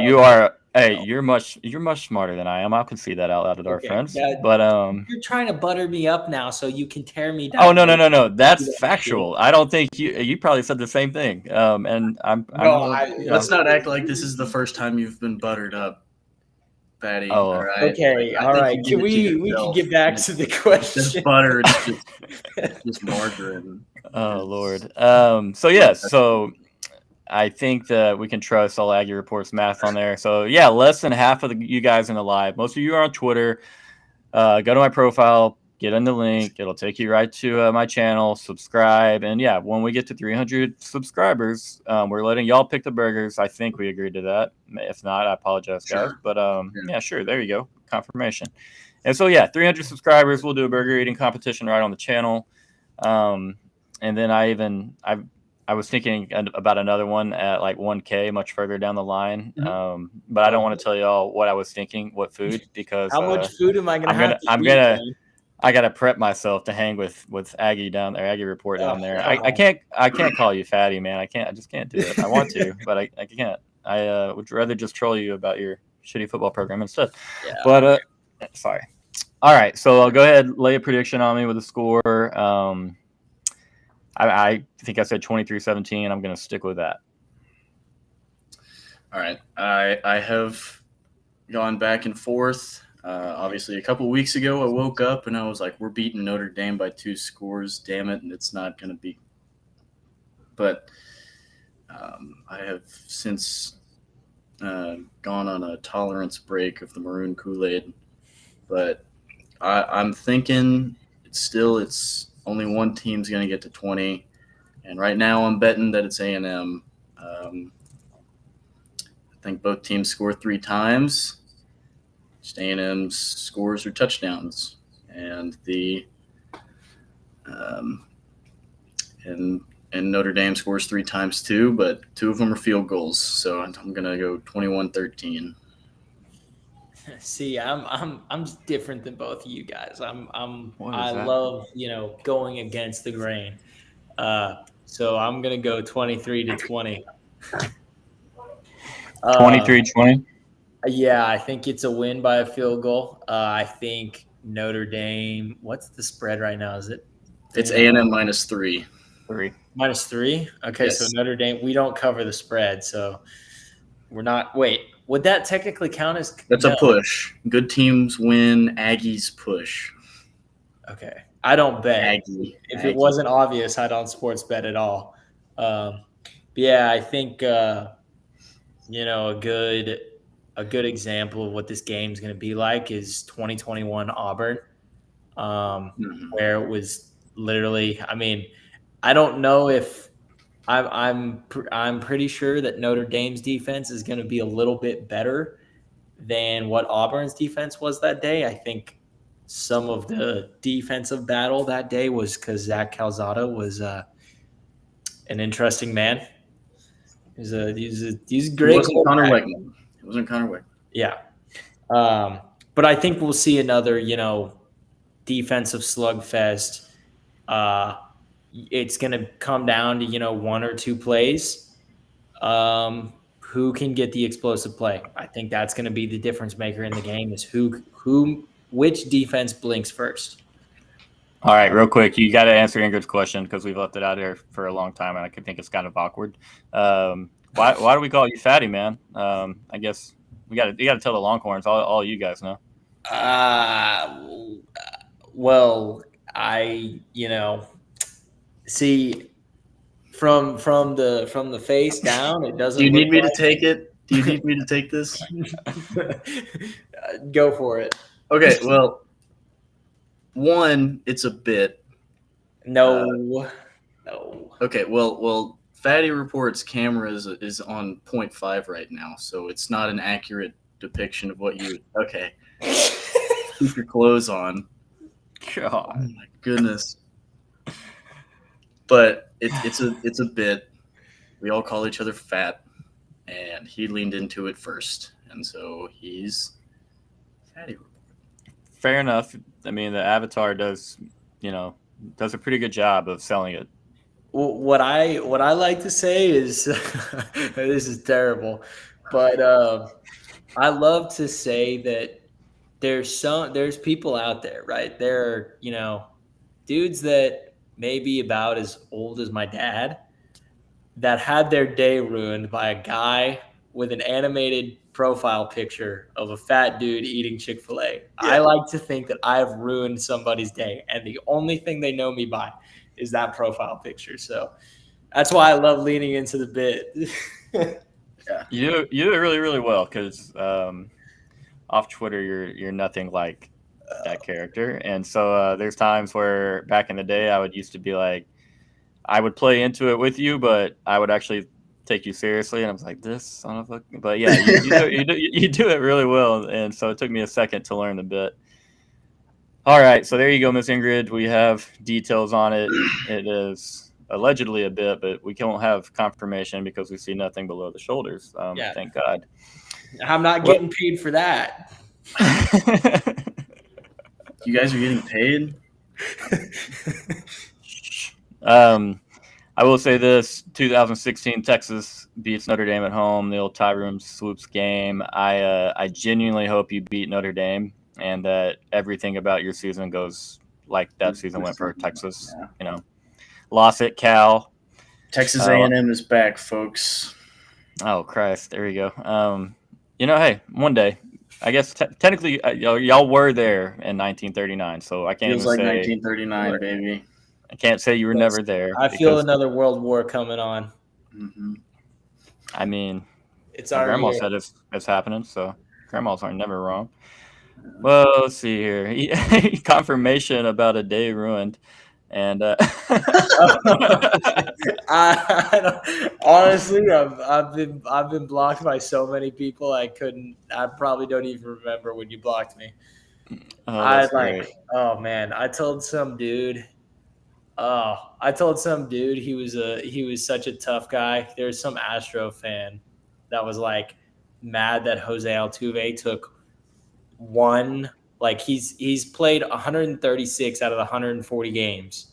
You are. Hey, you're much smarter than I am. I'll concede that out loud to our friends. But you're trying to butter me up now so you can tear me down. Oh no. That's factual. I don't think you probably said the same thing. And let's not act like this is the first time you've been buttered up, Patty. Oh, all right. Okay, all right. We can get back to the question. Just butter, it's just margarine. Oh Lord. So I think that we can trust all Aggie Report's math on there. So yeah, less than half of you guys in the live. Most of you are on Twitter. Go to my profile, get in the link. It'll take you right to my channel. Subscribe, and yeah, when we get to 300 subscribers, we're letting y'all pick the burgers. I think we agreed to that. If not, I apologize, guys. Sure. But yeah, sure. There you go. Confirmation. And so yeah, 300 subscribers. We'll do a burger eating competition right on the channel. And then I was thinking about another one at like 1K, much further down the line. But I don't want to tell y'all what I was thinking, what food, because how much food am I going to have? I gotta prep myself to hang with Aggie down there, Aggie report down there. Oh. I can't call you fatty, man. I just can't do it. I want to, but I can't. I would rather just troll you about your shitty football program instead. Yeah. But sorry. All right, so I'll go ahead, lay a prediction on me with a score. I think I said 23-17. I'm gonna stick with that. All right. I have gone back and forth. Obviously, a couple weeks ago, I woke up and I was like, we're beating Notre Dame by 2 scores. Damn it. And it's not going to be. But I have since gone on a tolerance break of the maroon Kool-Aid. But I'm thinking it's only one team's going to get to 20. And right now I'm betting that it's A&M. I think both teams score 3 times. Just A&M's scores are touchdowns, and and Notre Dame scores 3 times too, but 2 of them are field goals. So I'm gonna go 21-13. See, I'm different than both of you guys. I that? love going against the grain. So I'm gonna go 23-20. 23-20. Yeah, I think it's a win by a field goal. I think Notre Dame. What's the spread right now? Is it? It's A&M -3. -3. Okay, Yes. so Notre Dame. We don't cover the spread, so we're not. Wait, would that technically count as? That's a push. Good teams win. Aggies push. Okay, I don't bet. Aggie. If it wasn't obvious, I don't sports bet at all. But yeah, I think a good example of what this game is going to be like is 2021 Auburn, where it was literally. I mean, I don't know if I'm pretty sure that Notre Dame's defense is going to be a little bit better than what Auburn's defense was that day. I think some of the defensive battle that day was because Zach Calzada was an interesting man. He's a great. It wasn't Connor Wegman. It wasn't Connor Wegman. Yeah. But I think we'll see another, defensive slugfest. It's going to come down to, 1 or 2 plays. Who can get the explosive play? I think that's going to be the difference maker in the game is which defense blinks first. All right, real quick, you got to answer Ingrid's question because we've left it out here for a long time, and I think it's kind of awkward. Why do we call you fatty, man? I guess you got to tell the Longhorns. All you guys know. Well, I see from the face down, it doesn't. Do you need me to take it? Do you need me to take this? Go for it. Okay, well, one, it's a bit. No. Okay, well, Fatty Reports camera is on 0.5 right now, so it's not an accurate depiction of what you. Okay, keep your clothes on. God, oh my goodness. But it's a bit. We all call each other fat, and he leaned into it first, and so he's Fatty Report. Fair enough. I mean, the Avatar does a pretty good job of selling it. What I like to say is this is terrible, but I love to say that there's people out there, right? There are dudes that may be about as old as my dad that had their day ruined by a guy with an animated profile picture of a fat dude eating Chick-fil-A. Yeah. I like to think that I've ruined somebody's day, and the only thing they know me by is that profile picture. So that's why I love leaning into the bit. Yeah. You do it really, really well because off Twitter you're nothing like that character. And so there's times where back in the day I used to be like, I would play into it with you, but I would actually take you seriously, and I was like, "This son of a." But yeah, you do it really well, and so it took me a second to learn the bit. All right, so there you go, Miss Ingrid. We have details on it. It is allegedly a bit, but we don't have confirmation because we see nothing below the shoulders. Thank God. I'm not getting paid for that. You guys are getting paid? I will say this: 2016 Texas beats Notre Dame at home. The old Tyrone Swoops game. I genuinely hope you beat Notre Dame and that everything about your season goes like that season went for Texas. Yeah. You know, loss at Cal. Texas A&M is back, folks. Oh Christ! There you go. Hey, one day. I guess technically, y'all were there in 1939, so I can't Feels even like say 1939, baby. I can't say you were never there. I feel another world war coming on. Mm-hmm. I mean, It's my our grandma year. said it's happening, so grandmas are never wrong. Well, let's see here. Confirmation about a day ruined, and Honestly, I've been blocked by so many people. I probably don't even remember when you blocked me. oh, that's great. Oh man, I told some dude he was such a tough guy. There's some Astro fan that was like mad that Jose Altuve took one, like he's played 136 out of the 140 games,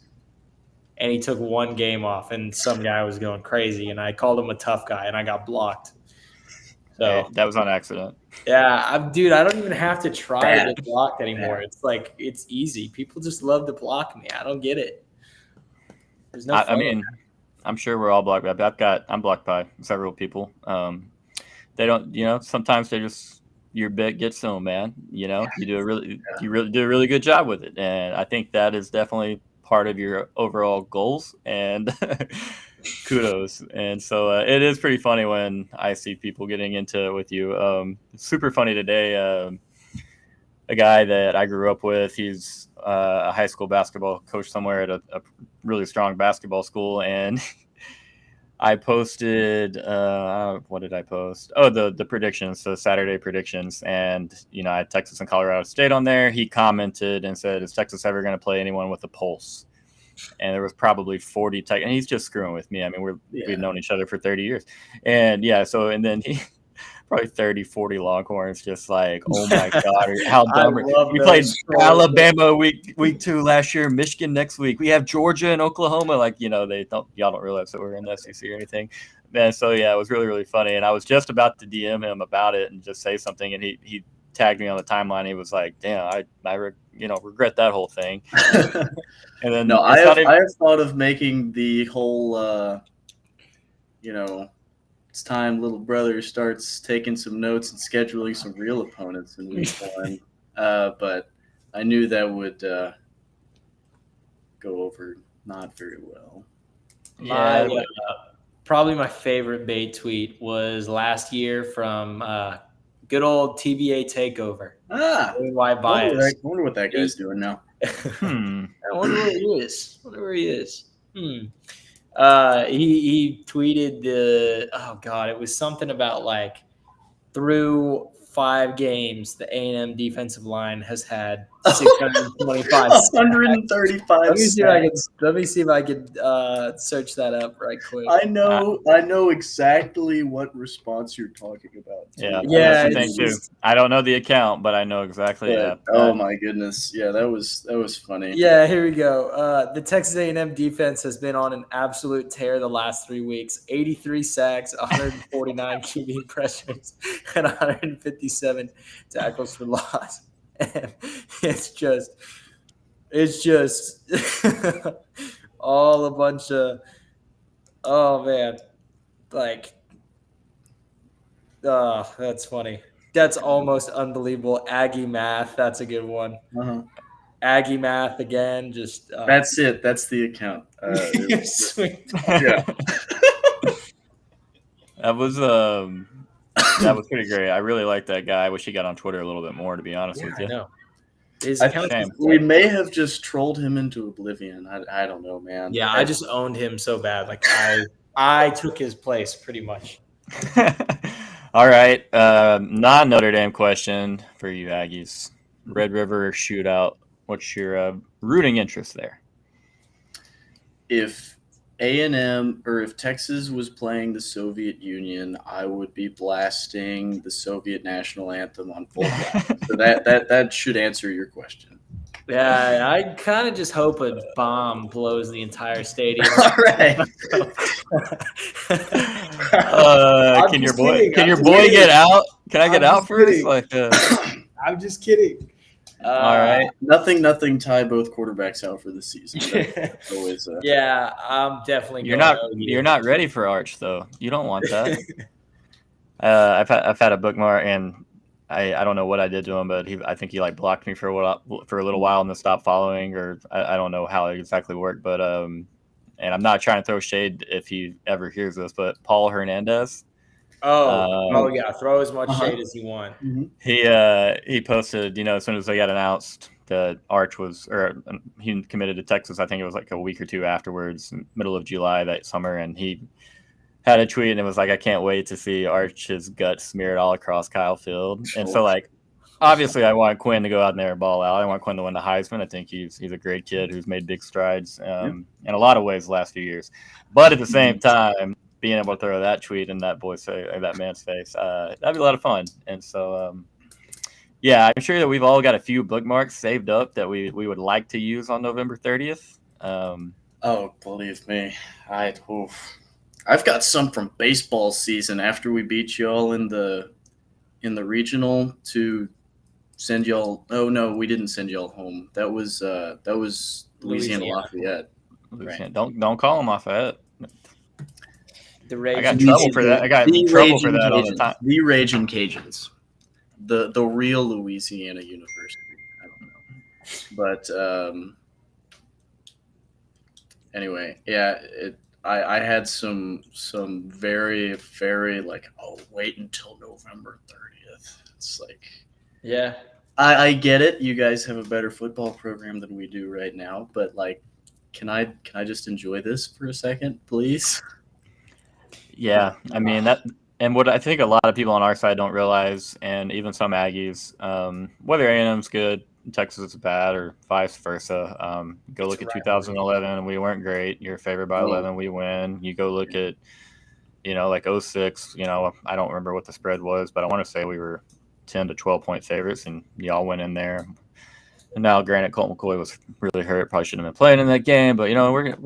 and he took one game off, and some guy was going crazy, and I called him a tough guy, and I got blocked. So Hey, that was on accident. yeah, I don't even have to try to get blocked anymore. Bad. It's like it's easy. People just love to block me. I don't get it. There's no. I mean, I'm sure we're all blocked. I'm blocked by several people. They don't, sometimes they just your bit gets to them, man. You really do a really good job with it, and I think that is definitely part of your overall goals. And kudos. And so it is pretty funny when I see people getting into it with you. Super funny today. A guy that I grew up with, he's a high school basketball coach somewhere at a really strong basketball school, and I posted what did I post? Oh, the predictions, the Saturday predictions, and I had Texas and Colorado State on there. He commented and said, "Is Texas ever going to play anyone with a pulse?" And there was probably 40 Tech, and he's just screwing with me. I mean, we've known each other for 30 years, and and then he. Probably 30, 40 Longhorns, just like, oh my God, how dumb. We played Alabama week 2 last year, Michigan next week. We have Georgia and Oklahoma. Like, y'all don't realize that we're in the SEC or anything. And so, yeah, it was really, really funny. And I was just about to DM him about it and just say something. And he tagged me on the timeline. He was like, damn, I regret that whole thing. And then I have thought of making the whole, it's time little brother starts taking some notes and scheduling some real opponents in week 1. But I knew that would go over not very well. Yeah. Probably my favorite bait tweet was last year from good old TBA Takeover. Why bias? I wonder what that guy's doing now. I wonder where he is. He tweeted it was something about like through 5 games the A&M defensive line has had 625 135 let me see if I could search that up right quick. I know exactly what response you're talking about. Yeah, that's the thing too. I don't know the account, but I know exactly. Oh my goodness, yeah, that was funny. Yeah, here we go. The Texas A&M defense has been on an absolute tear the last 3 weeks. 83 sacks, 149 QB pressures, and 157 tackles for loss. And it's just all a bunch of, oh man, like, that's funny. That's almost unbelievable. Aggie math, that's a good one. Aggie math again, just that's it. That's the account. Yeah. That was pretty great. I really like that guy. I wish he got on Twitter a little bit more, to be honest with you. I know. We may have just trolled him into oblivion. I don't know, man. Yeah, I just owned him so bad. Like I took his place pretty much. All right. Non-Notre Dame question for you Aggies. Red River shootout. What's your rooting interest there? If A&M or if Texas was playing the Soviet Union, I would be blasting the Soviet national anthem on full blast. So that should answer your question. Yeah, I kind of just hope a bomb blows the entire stadium. All right. I'm Can your just boy kidding. can I'm your just boy kidding. get out? Can I get I'm out just first? kidding. Like, I'm just kidding. all right. Nothing tie both quarterbacks out for the season. That's always Yeah, I'm definitely You're going not Ogie. you're not ready for Arch though. You don't want that. I've had a bookmark, and I don't know what I did to him, but I think he like blocked me for a little while and then stopped following, or I don't know how it exactly worked, but and I'm not trying to throw shade if he ever hears this, but Paul Hernandez. Oh yeah, throw as much Uh-huh. shade as you want. He posted, as soon as they got announced that Arch he committed to Texas. I think it was like a week or two afterwards, middle of July that summer, and he had a tweet and it was like, I can't wait to see Arch's guts smeared all across Kyle Field. And so, like, obviously I want Quinn to go out there and ball out. I want Quinn to win the Heisman. I think he's a great kid who's made big strides in a lot of ways the last few years. But at the same time, being able to throw that tweet in that man's face, that'd be a lot of fun. And so, yeah, I'm sure that we've all got a few bookmarks saved up that we would like to use on November 30th. Oh, believe me, I've got some from baseball season after we beat y'all in the regional to send y'all. Oh no, we didn't send y'all home. That was Louisiana Lafayette. Right. Don't call them off of it. I got trouble for that. I got trouble for that all the time. The Raging Cajuns, the real Louisiana University. I don't know, but anyway, yeah. I had some very, very like, wait until November 30th. It's like, yeah, I get it. You guys have a better football program than we do right now, but like, can I just enjoy this for a second, please? Yeah, I mean that, and what I think a lot of people on our side don't realize, and even some Aggies, whether A&M's good, Texas is bad, or vice versa. Go look at 2011. We weren't great. You're favored by 11. We win. You go look at, like 06. I don't remember what the spread was, but I want to say we were 10 to 12 point favorites, and y'all went in there. And now, granted, Colt McCoy was really hurt. Probably shouldn't have been playing in that game, but we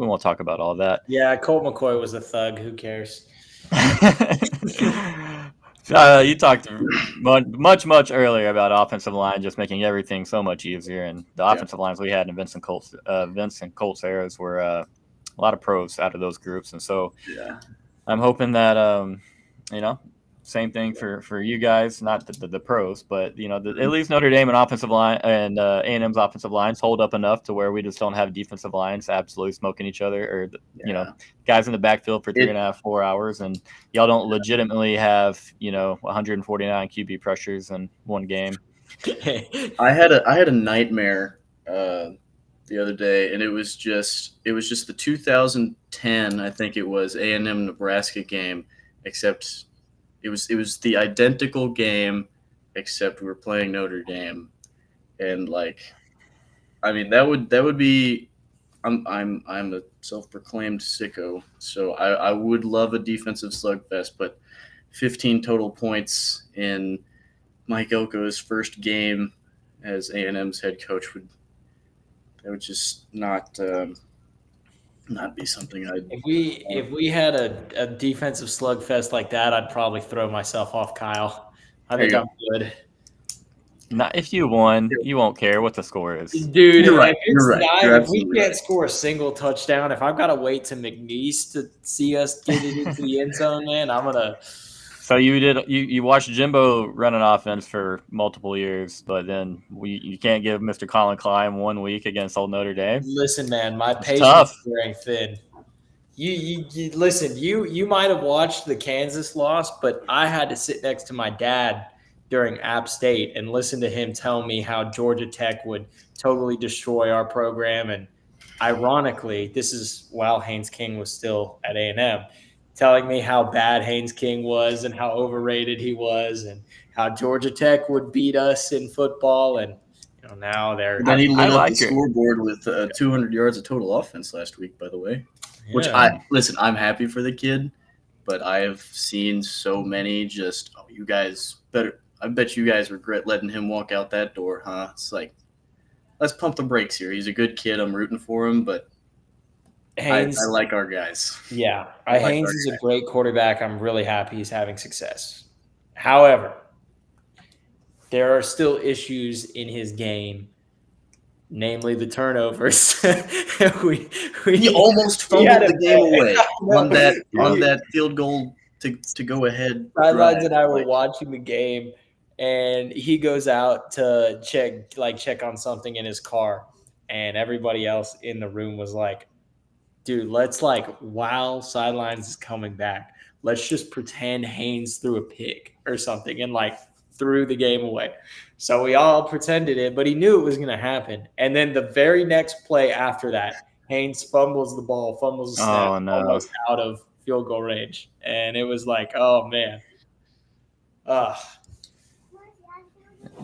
won't talk about all that. Yeah, Colt McCoy was a thug. Who cares? You talked much earlier about offensive line just making everything so much easier, and the offensive lines we had in Vince and Colts eras were a lot of pros out of those groups, and so I'm hoping that same thing for you guys, not the pros, but at least Notre Dame and offensive line and A&M's offensive lines hold up enough to where we just don't have defensive lines absolutely smoking each other, or guys in the backfield for 3.5, 4 hours, and y'all don't legitimately have 149 QB pressures in one game. I had a nightmare the other day, and it was just the 2010, I think it was, A&M Nebraska game, except it was the identical game, except we were playing Notre Dame, and like, I mean that would be, I'm a self-proclaimed sicko, so I would love a defensive slugfest, but 15 total points in Mike Elko's first game as A&M's head coach would just not be something I'd. If we had a defensive slugfest like that, I'd probably throw myself off Kyle. I think I'm good. Not if you won, you won't care what the score is. Dude, you're right. If we can't score a single touchdown, if I've got to wait to McNeese to see us get it into the end zone, man, I'm gonna. So you watched Jimbo run an offense for multiple years, but then you can't give Mr. Colin Klein 1 week against Old Notre Dame. Listen, man, my patience is wearing thin. You listen. You might have watched the Kansas loss, but I had to sit next to my dad during App State and listen to him tell me how Georgia Tech would totally destroy our program. And ironically, this is while Haynes King was still at A&M. Telling me how bad Haynes King was and how overrated he was and how Georgia Tech would beat us in football. And now they're – Then he lit up the scoreboard with 200 yards of total offense last week, by the way. Yeah. Which I'm happy for the kid, but I have seen so many you guys better – I bet you guys regret letting him walk out that door, huh? It's like let's pump the brakes here. He's a good kid. I'm rooting for him, but Haynes, I like our guys. yeah, I like Haynes our is a guy. great quarterback. I'm really happy he's having success. However, there are still issues in his game, namely the turnovers. He almost fumbled the game away on Yeah. that field goal to go ahead. Sidelines and I were Like, watching the game, and he goes out to check on something in his car, and everybody else in the room was like, dude, let's while Sidelines is coming back, let's just pretend Haynes threw a pick or something and threw the game away. So we all pretended it, but he knew it was going to happen. And then the very next play after that, Haynes fumbles the ball, fumbles the snap, Oh, no. almost out of field goal range. And it was like, oh, man.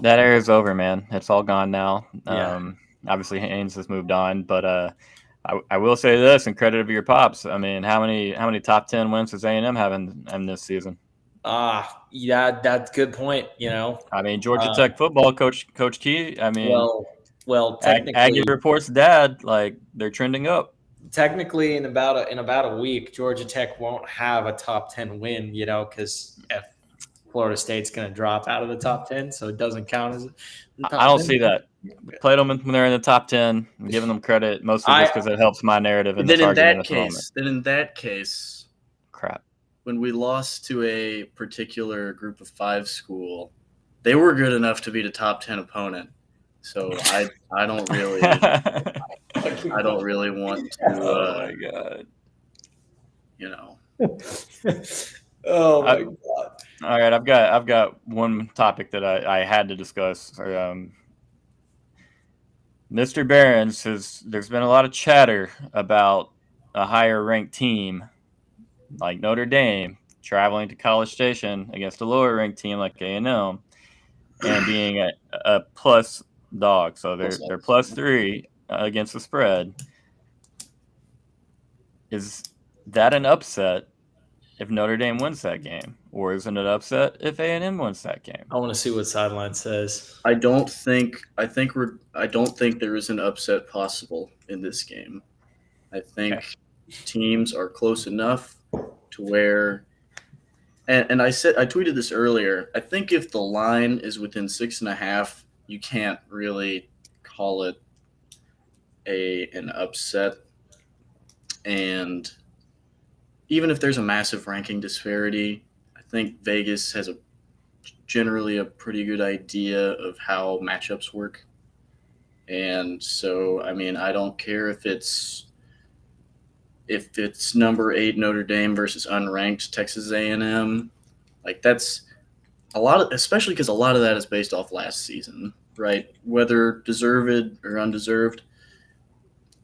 That era is over, man. It's all gone now. Yeah. Obviously, Haynes has moved on, but I will say this in credit of your pops. I mean, how many top 10 wins does A&M have in this season? Yeah, that's a good point. I mean, Georgia Tech football coach Key. I mean, well, technically, Aggie reports dad they're trending up. Technically, in about a week, Georgia Tech won't have a top 10 win. Because Florida State's going to drop out of the top 10, so it doesn't count as. I don't see that. Played them when they're in the top 10. I'm giving them credit mostly just because it helps my narrative in this argument at the moment. Then in that case, crap. When we lost to a particular group of 5 school, they were good enough to beat a top 10 opponent. So I don't really want to. Oh my god. Oh my god. All right, I've got one topic that I had to discuss. Mr. Barron says there's been a lot of chatter about a higher ranked team like Notre Dame traveling to College Station against a lower ranked team like A&M and being a plus dog. So they're +3 against the spread. Is that an upset if Notre Dame wins that game, or is it an upset if A&M wins that game? I want to see what Sideline says. I don't think there is an upset possible in this game. I think teams are close enough to where, and I tweeted this earlier. I think if the line is within 6.5, you can't really call it an upset. And even if there's a massive ranking disparity, I think Vegas has generally a pretty good idea of how matchups work. And so, I mean, I don't care if it's number 8 Notre Dame versus unranked Texas A&M. That's a lot of, especially because a lot of that is based off last season, right? Whether deserved or undeserved,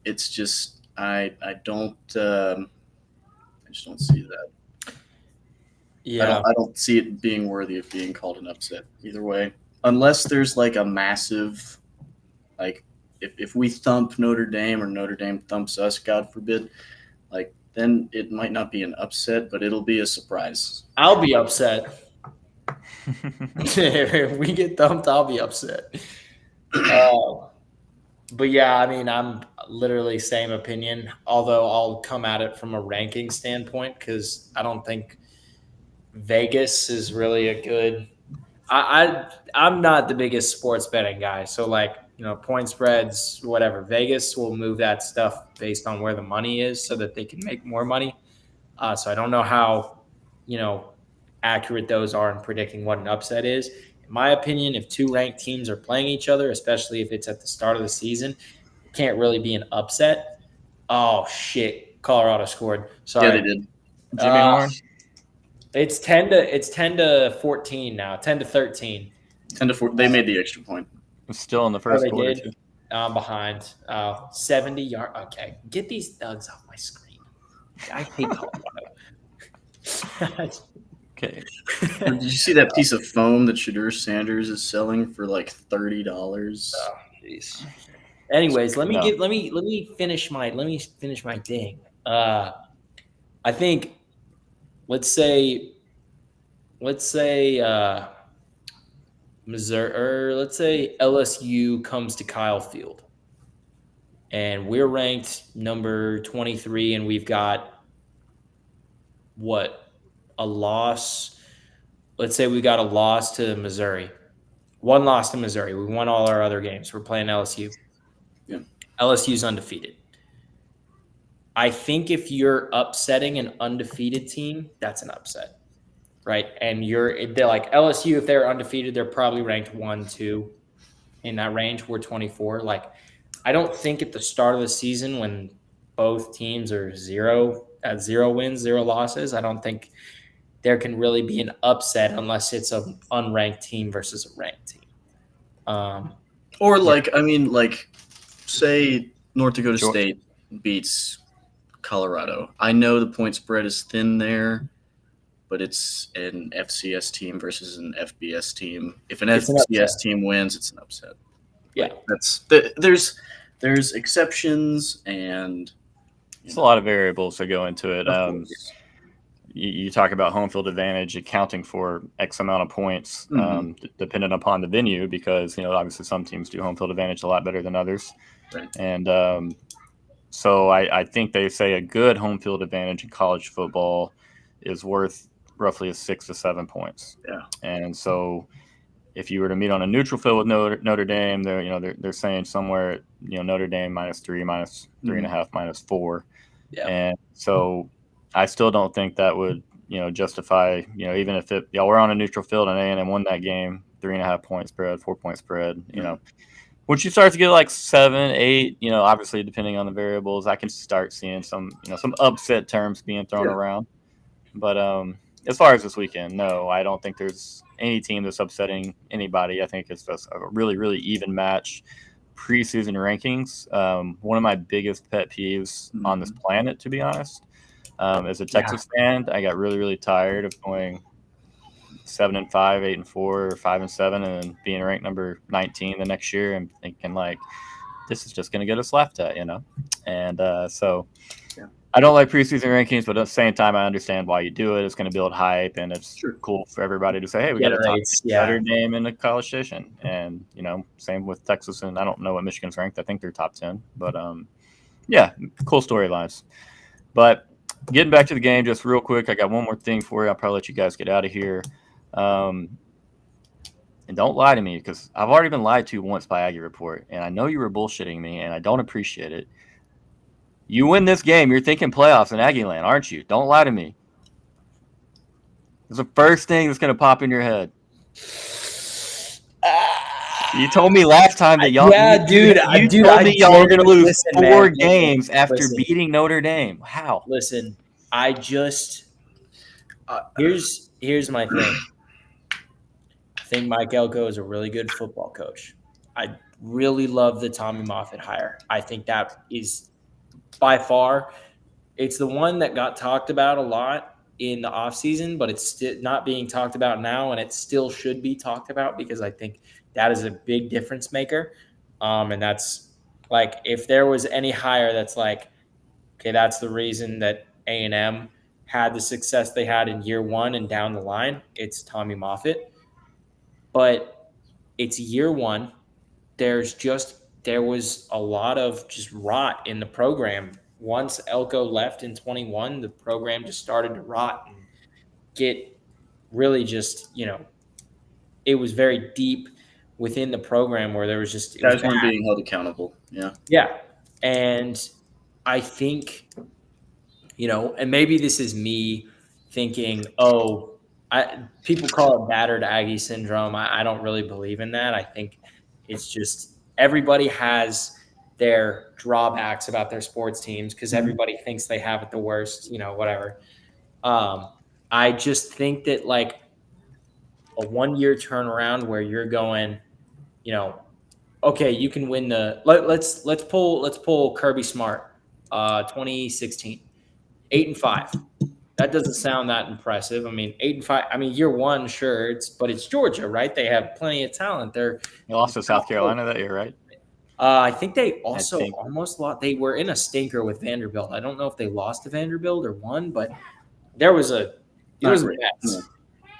it's just I just don't see that. Yeah, I don't see it being worthy of being called an upset either way, unless there's a massive, if we thump Notre Dame or Notre Dame thumps us, God forbid, then it might not be an upset, but it'll be a surprise. I'll be upset. If we get thumped, I'll be upset. But yeah, I mean, I'm literally same opinion, although I'll come at it from a ranking standpoint because I don't think Vegas is really a good – I'm not the biggest sports betting guy. So, point spreads, whatever. Vegas will move that stuff based on where the money is so that they can make more money. So I don't know how, accurate those are in predicting what an upset is. In my opinion, if 2 ranked teams are playing each other, especially if it's at the start of the season, it can't really be an upset. Oh, shit. Colorado scored. Sorry. Yeah, they did. Jimmy Horn? It's 10-14 now, 10-13. 10-4. They made the extra point. It's still in the first they quarter, did. too. I'm behind. 70 yards. Okay. Get these thugs off my screen. I hate Colorado. Okay. Did you see that piece of foam that Shedeur Sanders is selling for $30? Oh, jeez. Anyways, let me finish my thing. I think let's say Missouri, or let's say LSU comes to Kyle Field and we're ranked number 23, and we've got a loss. Let's say we got a loss to Missouri. One loss to Missouri. We won all our other games. We're playing LSU. Yeah. LSU's undefeated. I think if you're upsetting an undefeated team, that's an upset, right? And they're like LSU, if they're undefeated, they're probably ranked 1, 2 in that range. We're 24. Like, I don't think at the start of the season when both teams are 0 wins, 0 losses, I don't think there can really be an upset unless it's an unranked team versus a ranked team. Or say North Dakota State beats Colorado. I know the point spread is thin there, but it's an FCS team versus an FBS team. If an FCS team wins, it's an upset. Yeah, there's exceptions, and it's a lot of variables that go into it. You talk about home field advantage accounting for X amount of points, dependent upon the venue, because obviously some teams do home field advantage a lot better than others, right. And so I think they say a good home field advantage in college football is worth roughly 6 to 7 points. Yeah, and so if you were to meet on a neutral field with Notre Dame, they're saying somewhere Notre Dame -3, -3.5, -4, yeah, and so. I still don't think that would, justify, even if we're on a neutral field and A&M won that game, 3.5 point spread, 4 point spread, once you start to get like 7, 8, obviously depending on the variables, I can start seeing some upset terms being thrown around. But as far as this weekend, no, I don't think there's any team that's upsetting anybody. I think it's just a really, really even match. Preseason rankings, one of my biggest pet peeves on this planet, to be honest. As a Texas fan, I got really, really tired of going 7-5, 8-4, or 5-7, and being ranked number 19 the next year, and thinking like, this is just going to get us laughed at, And so, I don't like preseason rankings, but at the same time, I understand why you do it. It's going to build hype, and it's cool for everybody to say, hey, we got a top Notre Dame in the College Station, and same with Texas, and I don't know what Michigan's ranked. I think they're top 10, but cool storylines, but. Getting back to the game just real quick, I got one more thing for you. I'll probably let you guys get out of here. And don't lie to me, because I've already been lied to once by Aggie Report, and I know you were bullshitting me, and I don't appreciate it. You win this game, you're thinking playoffs in Aggie land, aren't you? Don't lie to me. It's the first thing that's going to pop in your head. You told me last time that y'all. Yeah, dude. You told me y'all were going to lose 4 games after beating Notre Dame. How? Listen, I just here's my thing. I think Mike Elko is a really good football coach. I really love the Tommy Moffitt hire. I think that is by far, it's the one that got talked about a lot in the offseason, but it's still not being talked about now, and it still should be talked about, because I think that is a big difference maker. And that's like, if there was any hire that's like, okay, that's the reason that A&M had the success they had in year 1 and down the line, it's Tommy Moffitt. But it's year 1. There was a lot of just rot in the program. Once Elko left in 21, the program just started to rot and get really just, it was very deep within the program where there was just guys weren't being held accountable. Yeah. And I think, and maybe this is me thinking, people call it battered Aggie syndrome. I don't really believe in that. I think it's just everybody has their drawbacks about their sports teams, because everybody thinks they have it the worst, whatever. I just think that like a 1-year turnaround where you're going, okay, you can win let's pull Kirby Smart, 2016, 8-5. That doesn't sound that impressive. I mean, 8-5. I mean, year 1, sure, but it's Georgia, right? They have plenty of talent. They lost to South Carolina that year, right? I think they also almost lost. They were in a stinker with Vanderbilt. I don't know if they lost to Vanderbilt or won, but it was a mess.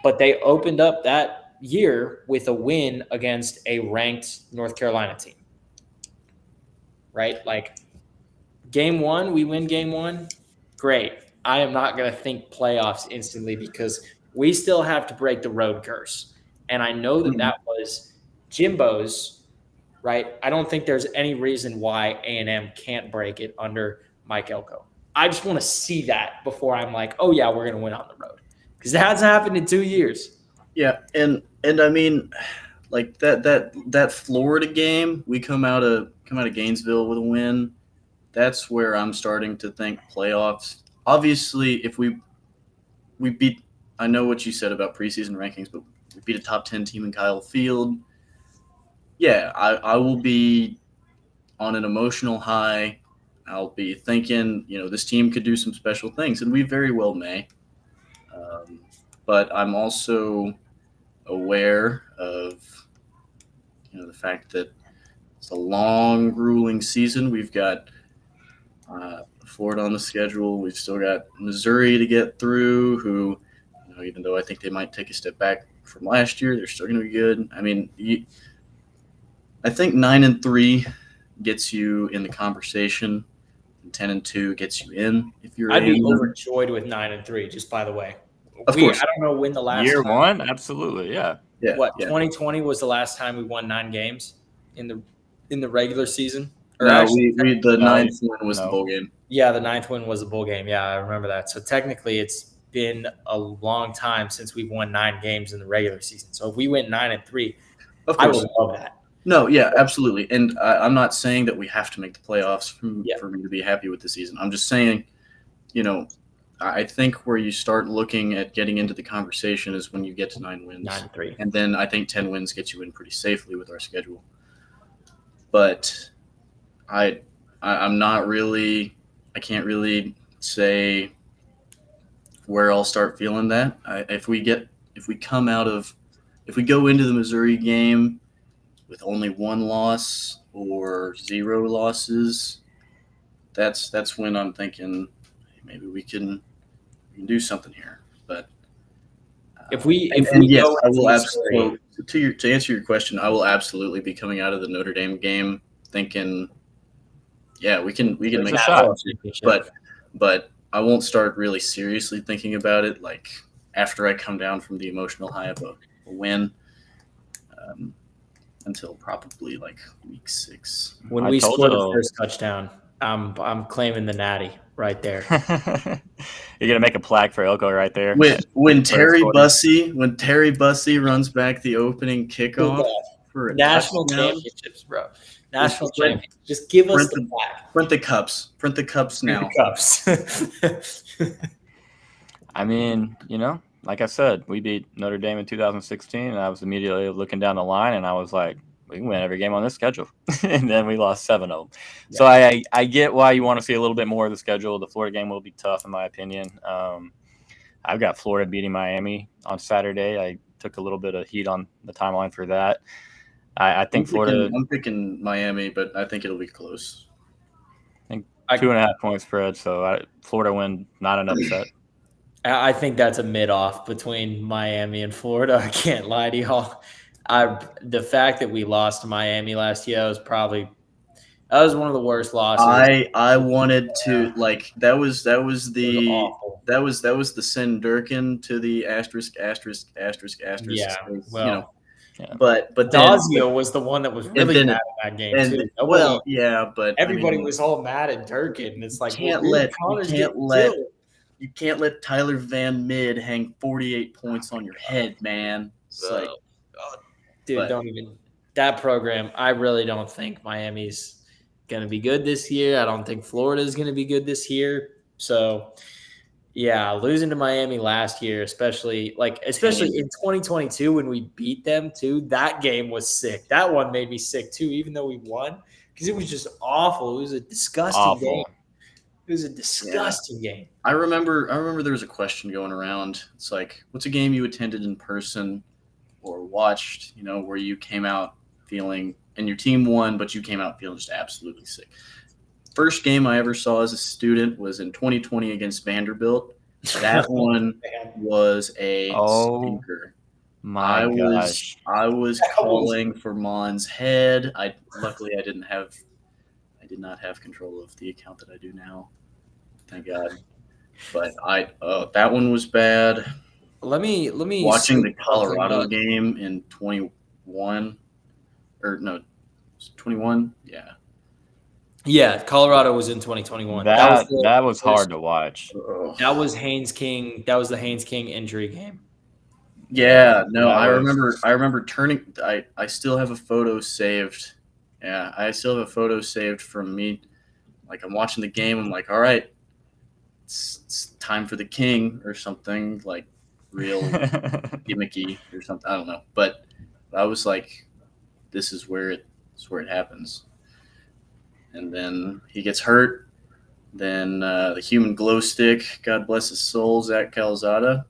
But they opened up that year with a win against a ranked North Carolina team. right? Like game one, we win game one, great. I am not going to think playoffs instantly because we still have to break the road curse. And I know that that was Jimbo's, right? I don't think there's any reason why A&M can't break it under Mike Elko. I just want to see that before I'm like, oh yeah, we're going to win on the road, because that hasn't happened in 2 years. Yeah, and I mean, like that Florida game, we come out of Gainesville with a win. That's where I'm starting to think playoffs. Obviously, if we beat, I know what you said about preseason rankings, but we beat a top 10 team in Kyle Field. Yeah, I will be on an emotional high. I'll be thinking, this team could do some special things, and we very well may. But I'm also aware of, the fact that it's a long, grueling season. We've got Florida on the schedule. We've still got Missouri to get through, who, even though I think they might take a step back from last year, they're still going to be good. I mean, I think 9-3 gets you in the conversation. 10-2 gets you in. If you're, I'd be overjoyed with 9-3. Just by the way, of course. I don't know when the last year time, one, absolutely, yeah. Yeah. 2020 was the last time we won 9 games in the regular season. Or No, actually, the ninth win was the bowl game. Yeah, the 9th win was the bowl game. Yeah, I remember that. So technically, it's been a long time since we've won 9 games in the regular season. So if we went 9-3, I would love that. No, yeah, absolutely. And I'm not saying that we have to make the playoffs for me to be happy with the season. I'm just saying, I think where you start looking at getting into the conversation is when you get to 9 wins. 9-3. And then I think 10 wins gets you in pretty safely with our schedule. But I'm not really – I can't really say where I'll start feeling that. If we go into the Missouri game with only 1 loss or 0 losses, that's when I'm thinking maybe we can do something here. But yes, I will absolutely to answer your question, I will absolutely be coming out of the Notre Dame game thinking, yeah, we can make a shot. But I won't start really seriously thinking about it like after I come down from the emotional high of a win. Until probably like week 6. When we score the first touchdown, I'm claiming the natty right there. You're gonna make a plaque for Elko right there. When Terry Bussey runs back the opening kickoff for national championships, bro. National championships. Just give us the plaque. Print the cups. Print the cups now. I mean, like I said, we beat Notre Dame in 2016, and I was immediately looking down the line, and I was like, we can win every game on this schedule. And then we lost 7 of them. Yeah. So I get why you want to see a little bit more of the schedule. The Florida game will be tough, in my opinion. I've got Florida beating Miami on Saturday. I took a little bit of heat on the timeline for that. I think Florida – I'm picking Miami, but I think it'll be close. I think 2.5 point spread, so Florida win, not an upset. I think that's a mid-off between Miami and Florida. I can't lie to y'all. The fact that we lost to Miami last year was one of the worst losses. I wanted to that was the send Durkin to the asterisk. Yeah, well, but Dazio was the one that was really mad at that game too. But everybody was all mad at Durkin. It's like you can't let Tyler Van Mid hang 48 points on your head, man. It's don't even – that program, I really don't think Miami's going to be good this year. I don't think Florida's going to be good this year. So, yeah, losing to Miami last year, especially in 2022 when we beat them too, that game was sick. That one made me sick too, even though we won, because it was just awful. It was a disgusting game. It was a disgusting game. I remember there was a question going around. It's like, what's a game you attended in person or watched, where you came out feeling, and your team won, but you came out feeling just absolutely sick. First game I ever saw as a student was in 2020 against Vanderbilt. That one was a stinker. My gosh. I was calling for Mon's head. Luckily I didn't have I did not have control of the account that I do now. Thank God. But that one was bad. Let me Watching see the Colorado something. game in 21 or no, 21. Yeah. Yeah, Colorado was in 2021. That was hard to watch. That was Haynes King. That was the Haynes King injury game. Yeah, no, That I was- remember turning. I still have a photo saved. Yeah, I still have a photo saved from me. Like I'm watching the game. I'm like, all right, it's time for the king or something like real gimmicky or something. I don't know, but I was like, this is where it happens. And then he gets hurt. Then the human glow stick, God bless his soul, Zach Calzada.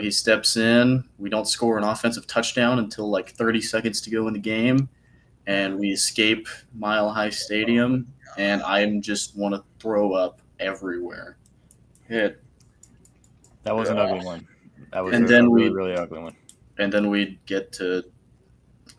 He steps in. We don't score an offensive touchdown until like 30 seconds to go in the game, and we escape Mile High Stadium. And I just want to throw up everywhere. that was an ugly one. That was And a then really, really ugly one. And then we get to.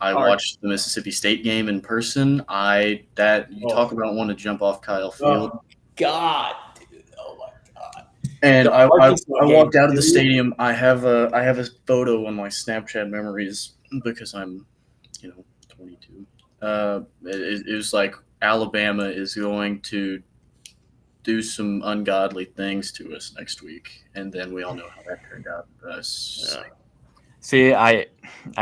I Hard. watched the Mississippi State game in person. Talk about wanting to jump off Kyle Field. Oh, God, dude. Oh my God. And The I Arkansas walked game, out of the dude. stadium. I have a photo on my Snapchat memories because I'm, 22. It was like Alabama is going to do some ungodly things to us next week, and then we all know how that turned out. See, I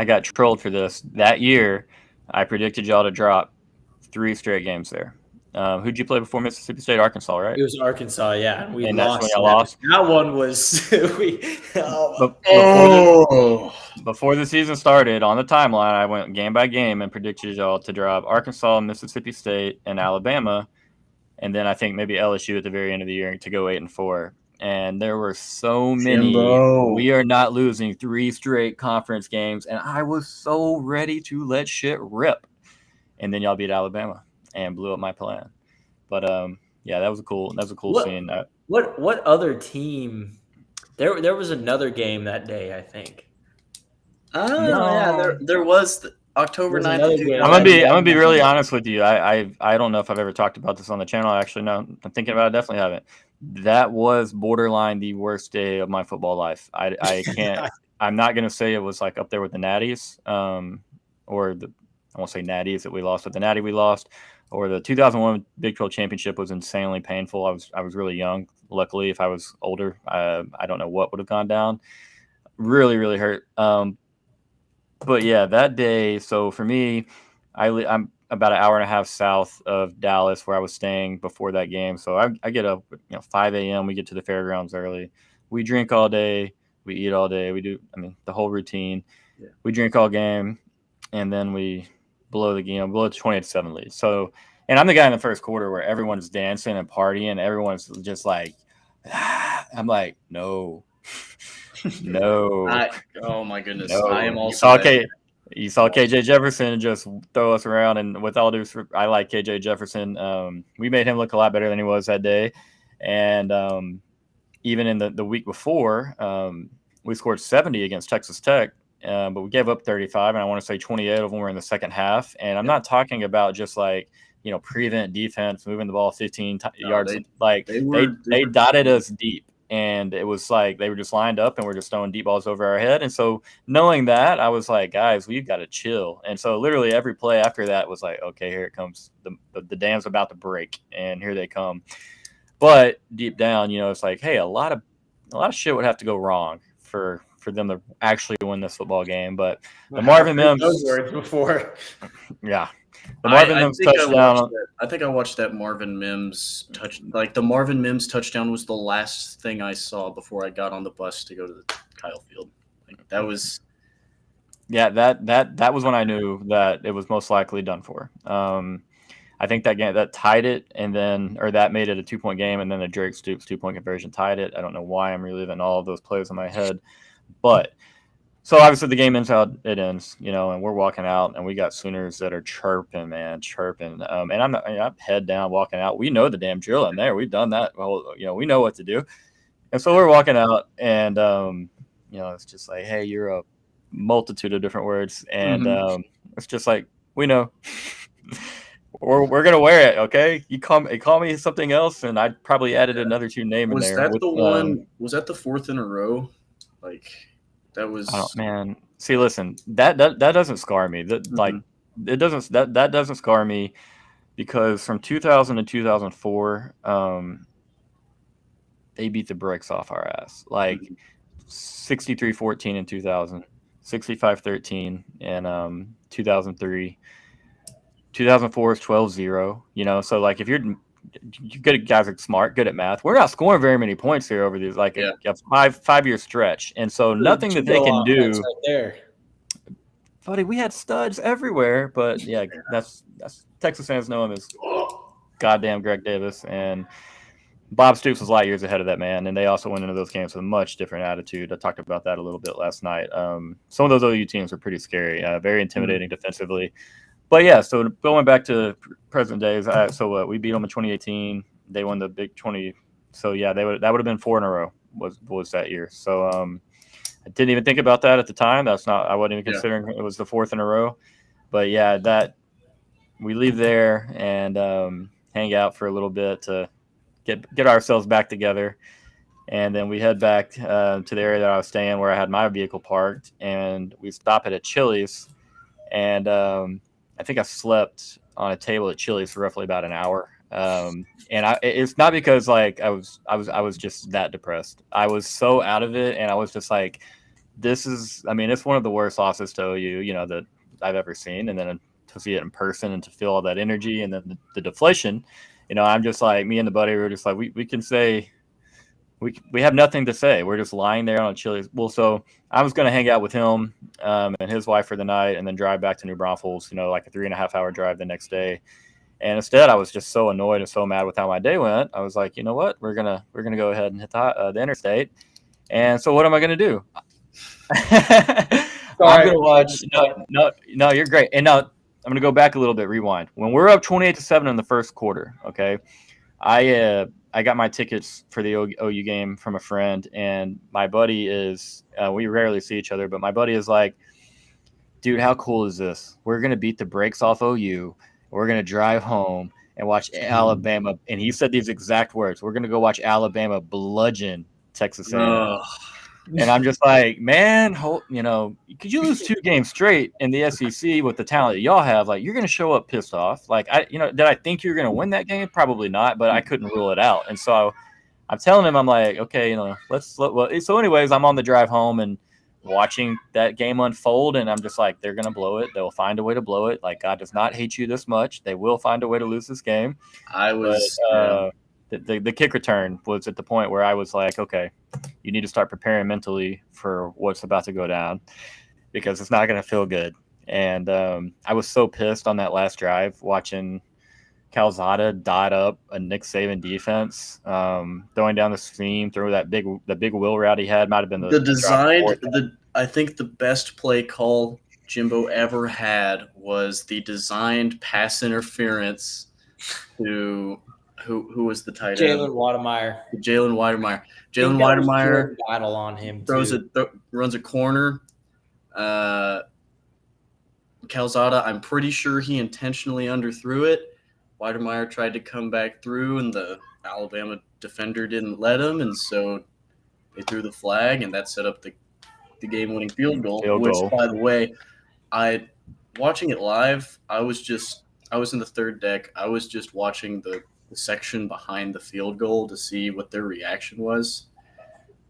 got trolled for this. That year, I predicted y'all to drop 3 straight games there. Who'd you play before Mississippi State? Arkansas, right? It was Arkansas, yeah. And we And that's lost. when y'all lost? That one was Before the season started, on the timeline, I went game by game and predicted y'all to drop Arkansas, Mississippi State, and Alabama, and then I think maybe LSU at the very end of the year to go 8-4. And there were so many. Jimbo. We are not losing 3 straight conference games, and I was so ready to let shit rip. And then y'all beat Alabama and blew up my plan. But yeah, that was a cool scene. What other team? There was another game that day, I think. There was October There's 9th. another game. I'm gonna be really honest with you. I don't know if I've ever talked about this on the channel. Actually, no. I'm thinking about it. Definitely haven't. That was borderline the worst day of my football life. I can't. I'm not gonna say it was like up there with the Natties, or I won't say Natties that we lost, but the Natty we lost, or the 2001 Big 12 championship was insanely painful. I was really young. Luckily, if I was older, I don't know what would have gone down. Really, really hurt. But yeah, that day. So for me, I'm about an hour and a half south of Dallas, where I was staying before that game. So I get up, 5 a.m. We get to the fairgrounds early. We drink all day. We eat all day. We do, the whole routine. Yeah. We drink all game, and then we blow the 28-7 lead. So, and I'm the guy in the first quarter where everyone's dancing and partying. Everyone's just like, I'm like, no. No. Oh my goodness! No. I am also. You saw KJ Jefferson just throw us around, and with all due, I like KJ Jefferson. We made him look a lot better than he was that day, and even in the week before, we scored 70 against Texas Tech, but we gave up 35, and I want to say 28 of them were in the second half. And I'm not talking about just like prevent defense, moving the ball 15 yards. They dotted us deep. And it was like they were just lined up and we're just throwing deep balls over our head. And so knowing that, I was like, guys, we've got to chill. And so literally every play after that was like, okay, here it comes. The dam's about to break, and here they come. But deep down, it's like, hey, a lot of shit would have to go wrong for them to actually win this football game. But the Marvin Mims, those words before, yeah. The Marvin Mims touchdown. I think I watched that Marvin Mims touch. Like the Marvin Mims touchdown was the last thing I saw before I got on the bus to go to the Kyle Field. Like that was. Yeah, that was when I knew that it was most likely done for. I think that game that tied it, that made it a 2-point game, and then the Drake Stoops 2-point conversion tied it. I don't know why I'm reliving all of those plays in my head, but. So obviously the game ends how it ends, and we're walking out, and we got Sooners that are chirping. And I'm head down walking out. We know the damn drill in there. We've done that. Well, we know what to do. And so we're walking out, and it's just like, hey, you're a multitude of different words, and it's just like we know. we're gonna wear it, okay? You call me something else, and I probably added another two name in Was there. that With, the one? Was that the fourth in a row? Like that was. I don't, man. See, listen, that doesn't scar me. That like it doesn't that doesn't scar me because from 2000 to 2004, they beat the brakes off our ass. Like 63-14 in 2000, 65-13 in 2003. 2004 is 12-0, you know, so like if you're good at guys are smart, good at math, we're not scoring very many points here over these like a 5-year stretch, and so nothing that they can do right there. Buddy, we had studs everywhere, but yeah, that's Texas fans know him as goddamn Greg Davis, and Bob Stoops was light years ahead of that man, and they also went into those games with a much different attitude. I talked about that a little bit last night. Some of those OU teams were pretty scary, very intimidating defensively. But yeah, so going back to present days, we beat them in 2018. They won the Big 20. So yeah, that would have been 4 in a row was that year. So I didn't even think about that at the time. I wasn't even considering it was the 4th in a row. But yeah, that we leave there and hang out for a little bit to get ourselves back together. And then we head back to the area that I was staying where I had my vehicle parked, and we stop at a Chili's. And I think I slept on a table at Chili's for roughly about an hour. And it's not because like I was just that depressed. I was so out of it, and I was just like, it's one of the worst losses to OU, you know, that I've ever seen. And then to see it in person and to feel all that energy and then the deflation, you know, I'm just like, me and the buddy were just like, we can say we have nothing to say. We're just lying there on Chili's. Well, so I was going to hang out with him and his wife for the night, and then drive back to New Braunfels, you know, like a 3.5-hour drive the next day. And instead, I was just so annoyed and so mad with how my day went. I was like, you know what? We're gonna go ahead and hit the interstate. And so, what am I gonna do? I'm gonna watch. No, you're great. And now I'm gonna go back a little bit. Rewind. When we're up 28-7 in the first quarter, okay, I got my tickets for the OU game from a friend, and my buddy is. We rarely see each other, but my buddy is like, dude, how cool is this? We're gonna beat the brakes off OU. We're going to drive home and watch Alabama. And he said these exact words. We're going to go watch Alabama bludgeon Texas A&M. And I'm just like, man, you know, could you lose 2 games straight in the SEC with the talent that y'all have? Like, you're going to show up pissed off. Like, did I think you were going to win that game? Probably not, but I couldn't rule it out. And so I'm telling him, I'm like, okay, you know, so anyways, I'm on the drive home and watching that game unfold, and I'm just like, they're gonna blow it. They'll find a way to blow it. Like, God does not hate you this much. They will find a way to lose this game. The kick return was at the point where I was like, okay, you need to start preparing mentally for what's about to go down, because it's not gonna feel good. And I was so pissed on that last drive watching Calzada dot up a Nick Saban defense, throwing down the seam, through the big wheel route he had. Might have been I think the best play call Jimbo ever had was the designed pass interference to who was the tight end? Jalen Wademeyer. Jalen Wademeyer battle on him. Runs a corner. Calzada, I'm pretty sure he intentionally underthrew it. Wademeyer tried to come back through, and the Alabama defender didn't let him, and so they threw the flag, and that set up the game-winning field goal. Which, by the way, watching it live, I was in the third deck. I was just watching the section behind the field goal to see what their reaction was.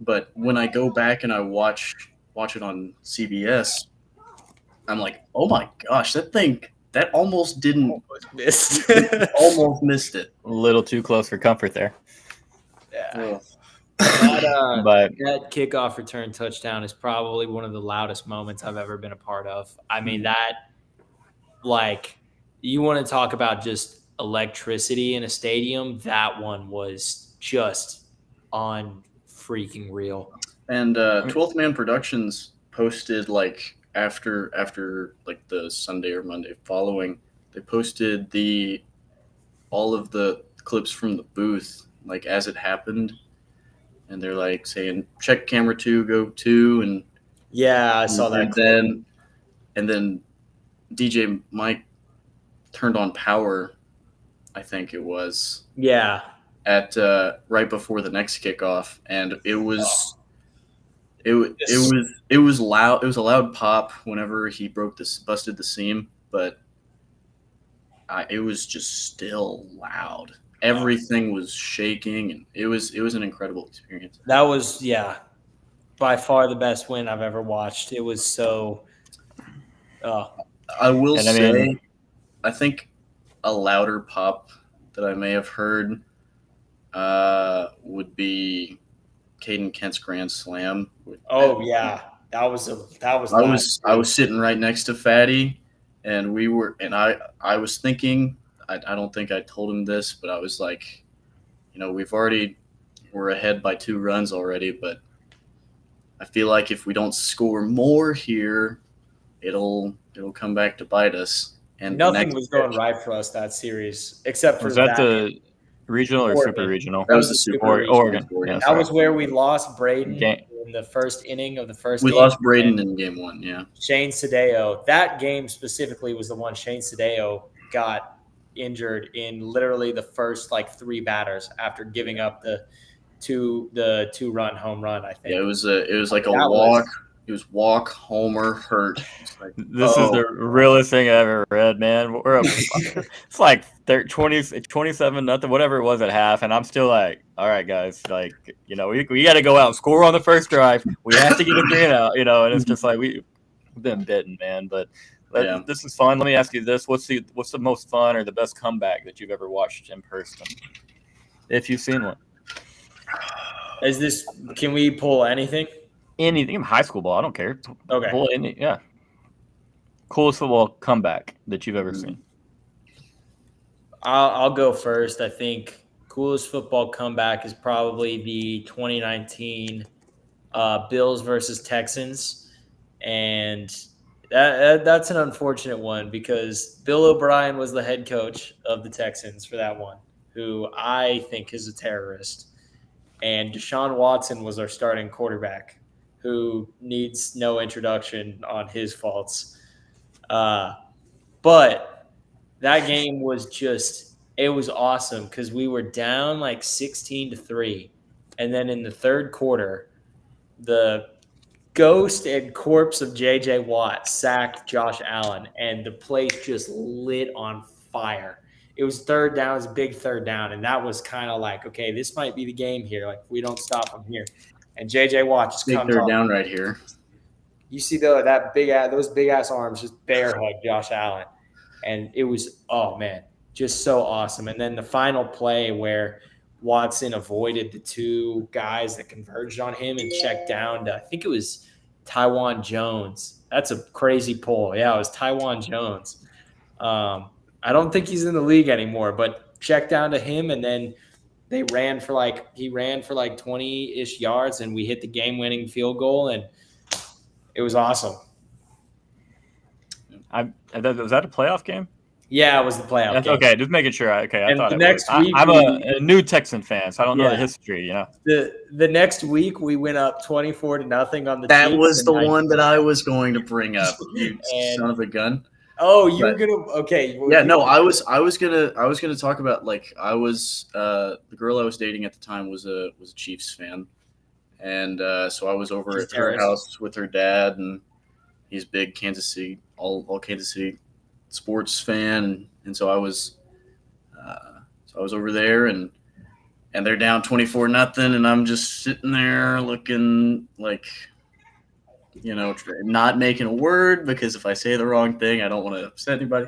But when I go back and I watch it on CBS, I'm like, oh my gosh, that almost didn't missed. Almost missed it. A little too close for comfort there. Yeah. That kickoff return touchdown is probably one of the loudest moments I've ever been a part of. I mean, you want to talk about just electricity in a stadium, that one was just on freaking real. And 12th Man Productions posted after the Sunday or Monday following, they posted all of the clips from the booth as it happened, and they're saying check camera 2, go 2, and I saw that. And then DJ Mike turned on power I think it was, Yeah. at right before the next kickoff, and it was loud. It was a loud pop whenever he busted the seam, but it was just still loud. Everything was shaking, and it was an incredible experience. That was, by far the best win I've ever watched. It was so. I will And I say, mean- I think a louder pop that I may have heard would be Caden Kent's grand slam. Oh yeah, that was. I was sitting right next to Fatty, and I was thinking. I don't think I told him this, but I was like, we're ahead by 2 runs already, but I feel like if we don't score more here, it'll come back to bite us. And Nothing was going right for us that series, except for Was that the regional or Oregon. super regional? That was the Super Regional. Oregon. Yeah, That was where we lost Braden Game. in the first inning of the first We game. lost Braden in game 1, yeah. Shane Sadeo. That game specifically was the one Shane Sadeo got injured in literally the first 3 batters after giving up the 2-run home run, I think. Yeah, it was like a That walk. It was walk, homer, hurt. This is the realest thing I ever read, man. We're up, it's like 27 nothing, whatever it was at half, and I'm still like, all right, guys, we got to go out and score on the first drive. We have to get a 3 out, and it's just like we've been bitten, man. But this is fun. Let me ask you this: what's the most fun or the best comeback that you've ever watched in person, if you've seen one? Can we pull anything? Anything, high school ball, I don't care. Okay. Coolest football comeback that you've ever seen. I'll go first. I think coolest football comeback is probably the 2019 Bills versus Texans, and that's an unfortunate one because Bill O'Brien was the head coach of the Texans for that one, who I think is a terrorist, and Deshaun Watson was our starting quarterback, who needs no introduction on his faults. But that game was it was awesome because we were down 16-3. And then in the third quarter, the ghost and corpse of J.J. Watt sacked Josh Allen, and the place just lit on fire. It was third down. It was a big third down, and that was kind of okay, this might be the game here. If we don't stop from here. And J.J. Watt just comes third down right here. You see those big ass arms just bear hug Josh Allen, and it was just so awesome. And then the final play where Watson avoided the 2 guys that converged on him and checked down to, I think it was Tywan Jones. That's a crazy pull. Yeah, it was Tywan Jones. I don't think he's in the league anymore, but checked down to him, and then he ran for 20-ish yards, and we hit the game-winning field goal, and it was awesome. Was that a playoff game? Yeah, it was the playoff game. Okay, just making sure. I thought the next week I'm a new Texan fan, so I don't know the history. The next week we went up 24-0 on the. That was the one that I was going to bring up. You son of a gun. Oh, you were gonna okay. Yeah, no, I was gonna talk about the girl I was dating at the time was a Chiefs fan, and so I was over at her house with her dad, and he's big Kansas City, all Kansas City sports fan, and so I was over there, and they're down 24-0, and I'm just sitting there looking not making a word because if I say the wrong thing, I don't want to upset anybody.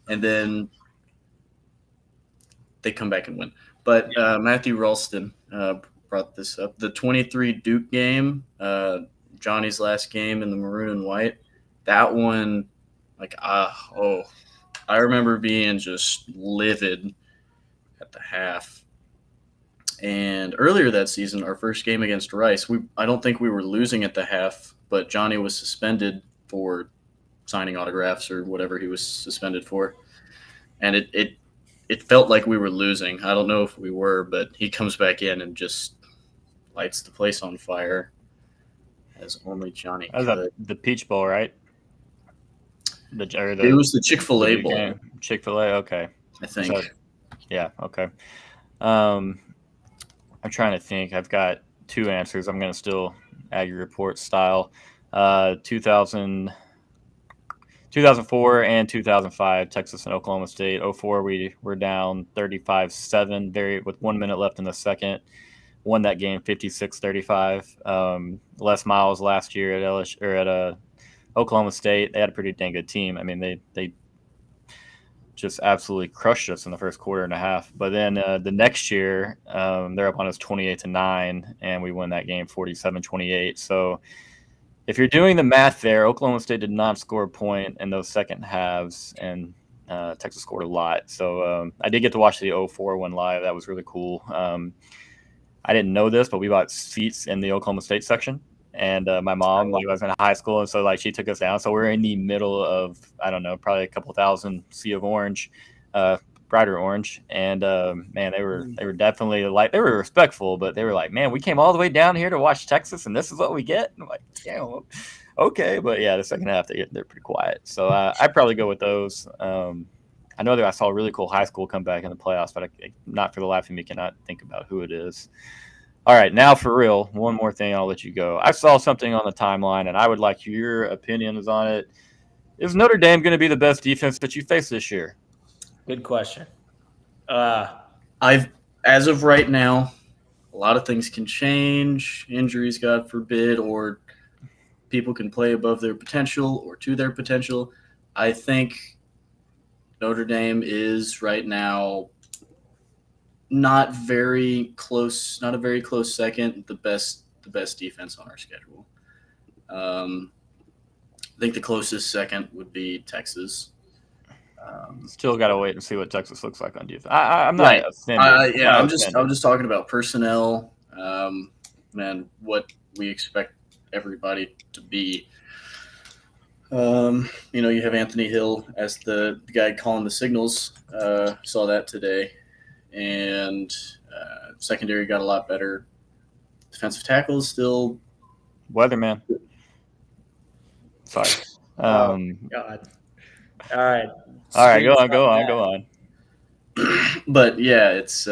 And then they come back and win. But Matthew Ralston brought this up. The 23 Duke game, Johnny's last game in the maroon and white, that one, I remember being just livid at the half. And earlier that season, our first game against Rice, I don't think we were losing at the half, but Johnny was suspended for signing autographs or whatever he was suspended for. And it felt like we were losing. I don't know if we were, but he comes back in and just lights the place on fire, as only Johnny could. That was the Peach Bowl, right? It was the Chick-fil-A Bowl. Chick-fil-A, okay. I think. Yeah. Okay. Um, I'm trying to think. I've got two answers. I'm going to still Aggie report style. 2000, 2004 and 2005, Texas and Oklahoma State. '04, we were down 35-7, with 1 minute left in the second. Won that game 56-35. Les Miles last year at LSU, or at Oklahoma State, they had a pretty dang good team. I mean, they just absolutely crushed us in the first quarter and a half. But then the next year, they're up on us 28-9, and we win that game 47-28. So if you're doing the math there, Oklahoma State did not score a point in those second halves, and Texas scored a lot. So I did get to watch the '04 one live. That was really cool. I didn't know this, but we bought seats in the Oklahoma State section. And my mom, like, was in high school, and so like she took us down. So we're in the middle of, I don't know, probably a couple thousand sea of orange, brighter orange. And man, they were definitely like, they were respectful, but they were like, man, we came all the way down here to watch Texas, and this is what we get. And I'm like, yeah, well, okay, but yeah, the second half they're pretty quiet. So I'd probably go with those. I know that I saw a really cool high school come back in the playoffs, but not for the life of me cannot think about who it is. All right, now for real, one more thing, I'll let you go. I saw something on the timeline, and I would like your opinions on it. Is Notre Dame going to be the best defense that you face this year? Good question. As of right now, a lot of things can change. Injuries, God forbid, or people can play above their potential or to their potential. I think Notre Dame is right now not a very close second, the best defense on our schedule. I think the closest second would be Texas. Still got to wait and see what Texas looks like on defense. I'm not offended. I'm just talking about personnel, and what we expect everybody to be. You have Anthony Hill as the guy calling the signals. Saw that today. And secondary got a lot better. Defensive tackles still weatherman. Sorry. God. All right. Go on. But yeah, it's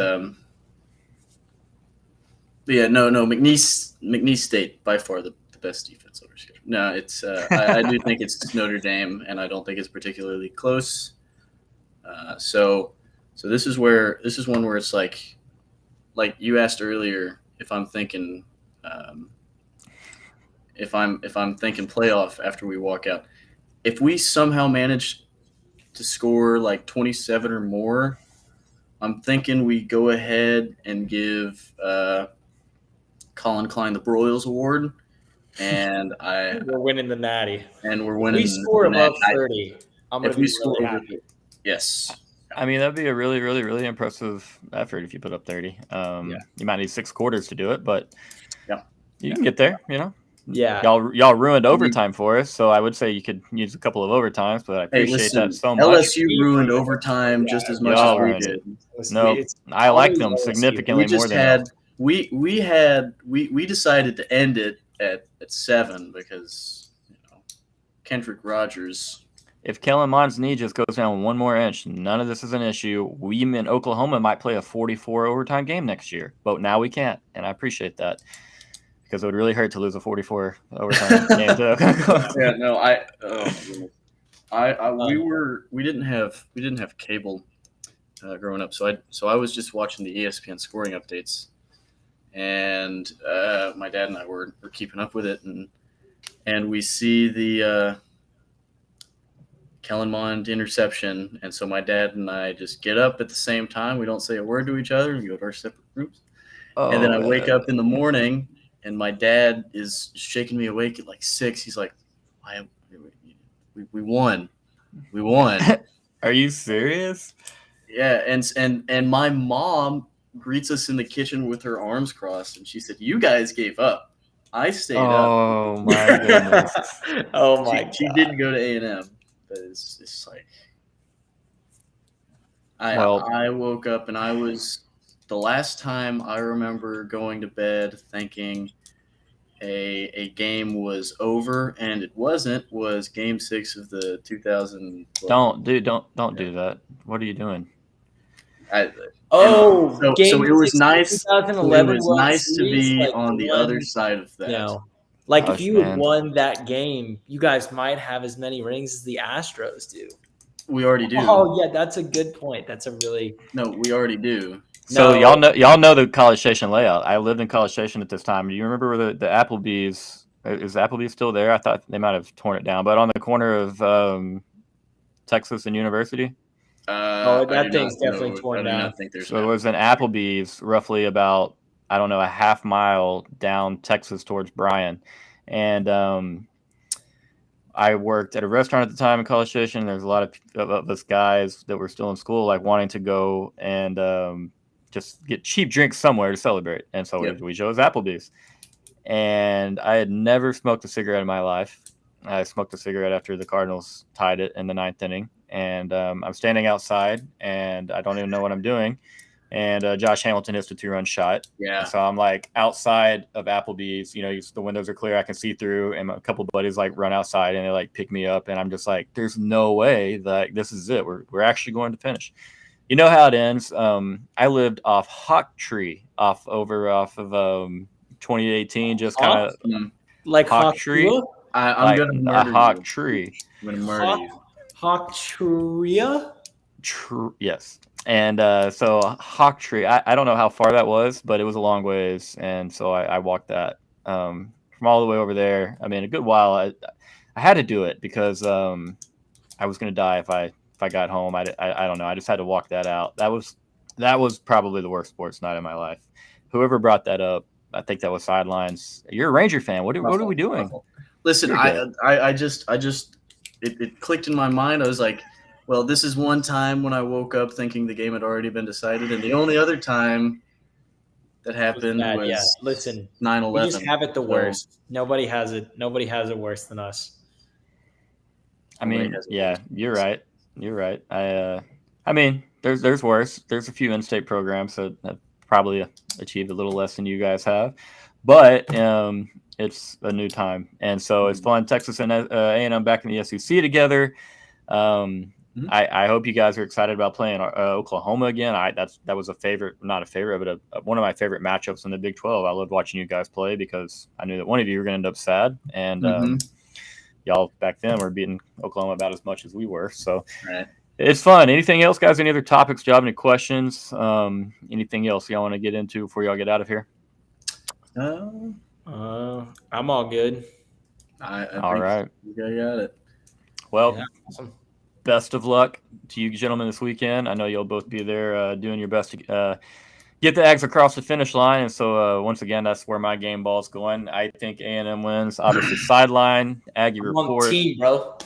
McNeese State by far the best defense over schedule. No, it's I do think it's Notre Dame, and I don't think it's particularly close. So this is one where it's like you asked earlier, if I'm thinking playoff after we walk out, if we somehow manage to score like 27 or more, I'm thinking we go ahead and give Colin Klein the Broyles Award, and we're winning the Natty, and we're winning. If we score above 30, I'm going to be really happy. Yes. I mean, that'd be a really, really, really impressive effort if you put up 30. You might need 6 quarters to do it, but you can get there, Yeah. Y'all ruined overtime for us, so I would say you could use a couple of overtimes, but I appreciate that so much. LSU ruined overtime just as much as we did. No, I like them significantly more than we decided to end it at 7 because Kendrick Rogers. If Kellen Mond's knee just goes down 1 more inch, none of this is an issue. We in Oklahoma might play a 44 overtime game next year, but now we can't, and I appreciate that because it would really hurt to lose a 44 overtime game to Oklahoma. Yeah, no, we didn't have cable growing up, so I was just watching the ESPN scoring updates, and my dad and I were keeping up with it, and we see the Kellen Mond interception, and so my dad and I just get up at the same time. We don't say a word to each other. We go to our separate rooms, and then I wake up in the morning, and my dad is shaking me awake at like 6. He's like, "We won, we won." Are you serious? Yeah, and my mom greets us in the kitchen with her arms crossed, and she said, "You guys gave up. I stayed up." Oh my goodness! Oh my God. She didn't go to A&M. But it's like I woke up, and I was the last time I remember going to bed thinking a game was over, and it wasn't, was Game 6 of the 2000. Don't do that. What are you doing? So Game it was 6 nice. 2011 It was World nice to Series, be like, on the one, other side of that. you know, like if Gosh, you had man. won that game, you guys might have as many rings as the Astros do. We already do. Oh yeah, that's a good point. That's a really No, we already do. So No. y'all know the College Station layout. I lived in College Station at this time. Do you remember where the Applebee's? Is Applebee's still there? I thought they might have torn it down, but on the corner of Texas and University. Oh, I that do thing's not know- definitely torn I do down. not think there's. So there was an Applebee's roughly about, I don't know, a half mile down Texas towards Bryan, and I worked at a restaurant at the time in College Station. There's a lot of us guys that were still in school, like wanting to go and just get cheap drinks somewhere to celebrate. And so Yep. we chose Applebee's. And I had never smoked a cigarette in my life. I smoked a cigarette after the Cardinals tied it in the 9th inning. And I'm standing outside, and I don't even know what I'm doing. And Josh Hamilton hits the 2-run shot. Yeah. So I'm like outside of Applebee's, the windows are clear. I can see through, and a couple buddies like run outside and they like pick me up. And I'm just like, there's no way that this is it. We're actually going to finish. You know how it ends. I lived off Hawk Tree off of 2018, just kind of like Hawk Tree. I'm like gonna a murder Hawk you. Tree. I'm gonna murder you. Hawk Tria? Yes. And so Hawk Tree, I don't know how far that was, but it was a long ways. And so I walked that from all the way over there. I mean, a good while. I had to do it because I was going to die if I got home. I don't know. I just had to walk that out. That was probably the worst sports night of my life. Whoever brought that up, I think that was Sidelines. You're a Ranger fan. What are we doing? Listen, I just it clicked in my mind. I was like, well, this is one time when I woke up thinking the game had already been decided, and the only other time that happened was listen, 9/11. we just have it the worst. Nobody has it. Nobody has it worse than us. I mean, yeah, you're right. You're right. I mean, there's worse. There's a few in-state programs that have probably achieved a little less than you guys have, but it's a new time, and so it's fun. Texas and A&M back in the SEC together. I hope you guys are excited about playing Oklahoma again. That was not a favorite, but one of my favorite matchups in the Big 12. I loved watching you guys play because I knew that one of you were going to end up sad, and y'all back then were beating Oklahoma about as much as we were. So It's fun. Anything else, guys? Any other topics? Do you have any questions? Anything else y'all want to get into before y'all get out of here? I'm all good. All right. You got it. Well, Yeah, awesome. Best of luck to you gentlemen this weekend. I know you'll both be there doing your best to get the Ags across the finish line. And so, once again, that's where my game ball's going. I think A&M wins. Obviously, Sideline, Aggie report. On team, bro.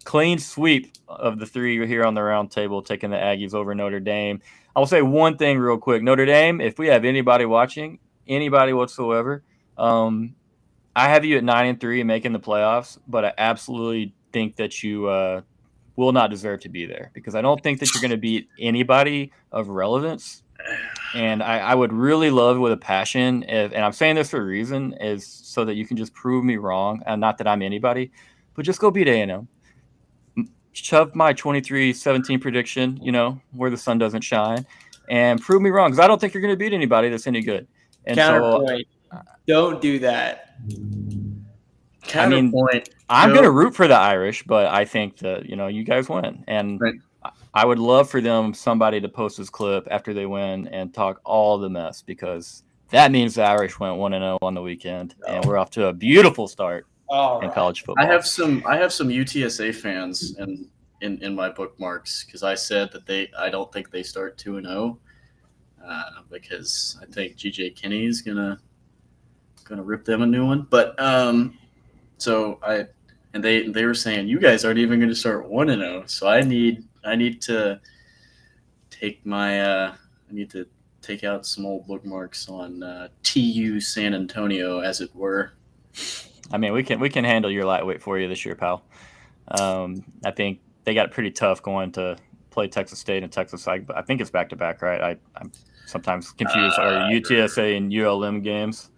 Clean sweep of the three here on the round table, taking the Aggies over Notre Dame. I will say one thing real quick. Notre Dame, if we have anybody watching, anybody whatsoever, I have you at 9-3 and making the playoffs, but I absolutely think that you will not deserve to be there because I don't think that you're going to beat anybody of relevance. And I would really love with a passion, and I'm saying this for a reason, is so that you can just prove me wrong. And not that I'm anybody, but just go beat A&M. Shove my 23-17 prediction, where the sun doesn't shine, and prove me wrong because I don't think you're going to beat anybody that's any good. And Counterpoint. Don't do that. Counterpoint. I'm going to root for the Irish, but I think that, you guys win. And I would love for somebody to post this clip after they win and talk all the mess because that means the Irish went 1-0 on the weekend, and we're off to a beautiful start in college football. I have some UTSA fans in my bookmarks because I said that I don't think they start 2-0 because I think GJ Kinney is gonna rip them a new one. But they were saying you guys aren't even going to start 1-0, so I need to take take out some old bookmarks on TU San Antonio, as it were. I mean, we can handle your lightweight for you this year, pal. I think they got pretty tough going to play Texas State and Texas. I think it's back to back, right? I'm sometimes confused. Are UTSA and ULM games?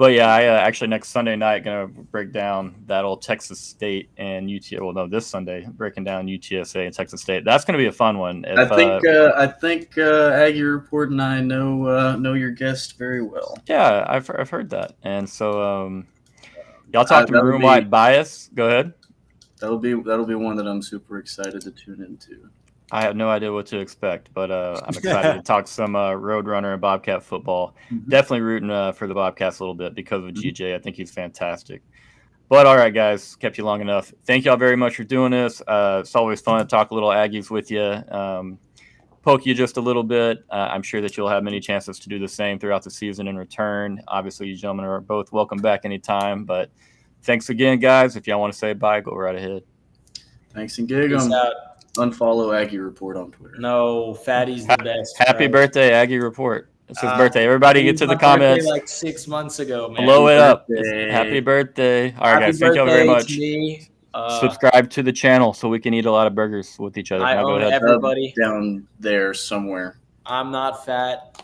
But yeah, I actually next Sunday night gonna break down that old Texas State and UT. Well, no, this Sunday breaking down UTSA and Texas State. That's gonna be a fun one. I think Aggie Report and I know your guest very well. Yeah, I've heard that, and so y'all talked to Maroon White bias. Go ahead. That'll be one that I'm super excited to tune into. I have no idea what to expect, but I'm excited to talk some Roadrunner and Bobcat football. Mm-hmm. Definitely rooting for the Bobcats a little bit because of GJ. I think he's fantastic. But all right, guys, kept you long enough. Thank y'all very much for doing this. It's always fun to talk a little Aggies with you, poke you just a little bit. I'm sure that you'll have many chances to do the same throughout the season in return. Obviously, you gentlemen are both welcome back anytime. But thanks again, guys. If y'all want to say bye, go right ahead. Thanks and gig 'em. Unfollow Aggie Report on Twitter. No, Fatty's the best. Happy birthday, Aggie Report. It's his birthday. Everybody get to the comments. Like 6 months ago, man. Blow it up. Happy birthday. All right, guys. Thank y'all very much. Subscribe to the channel so we can eat a lot of burgers with each other. I own everybody down there somewhere. I'm not fat.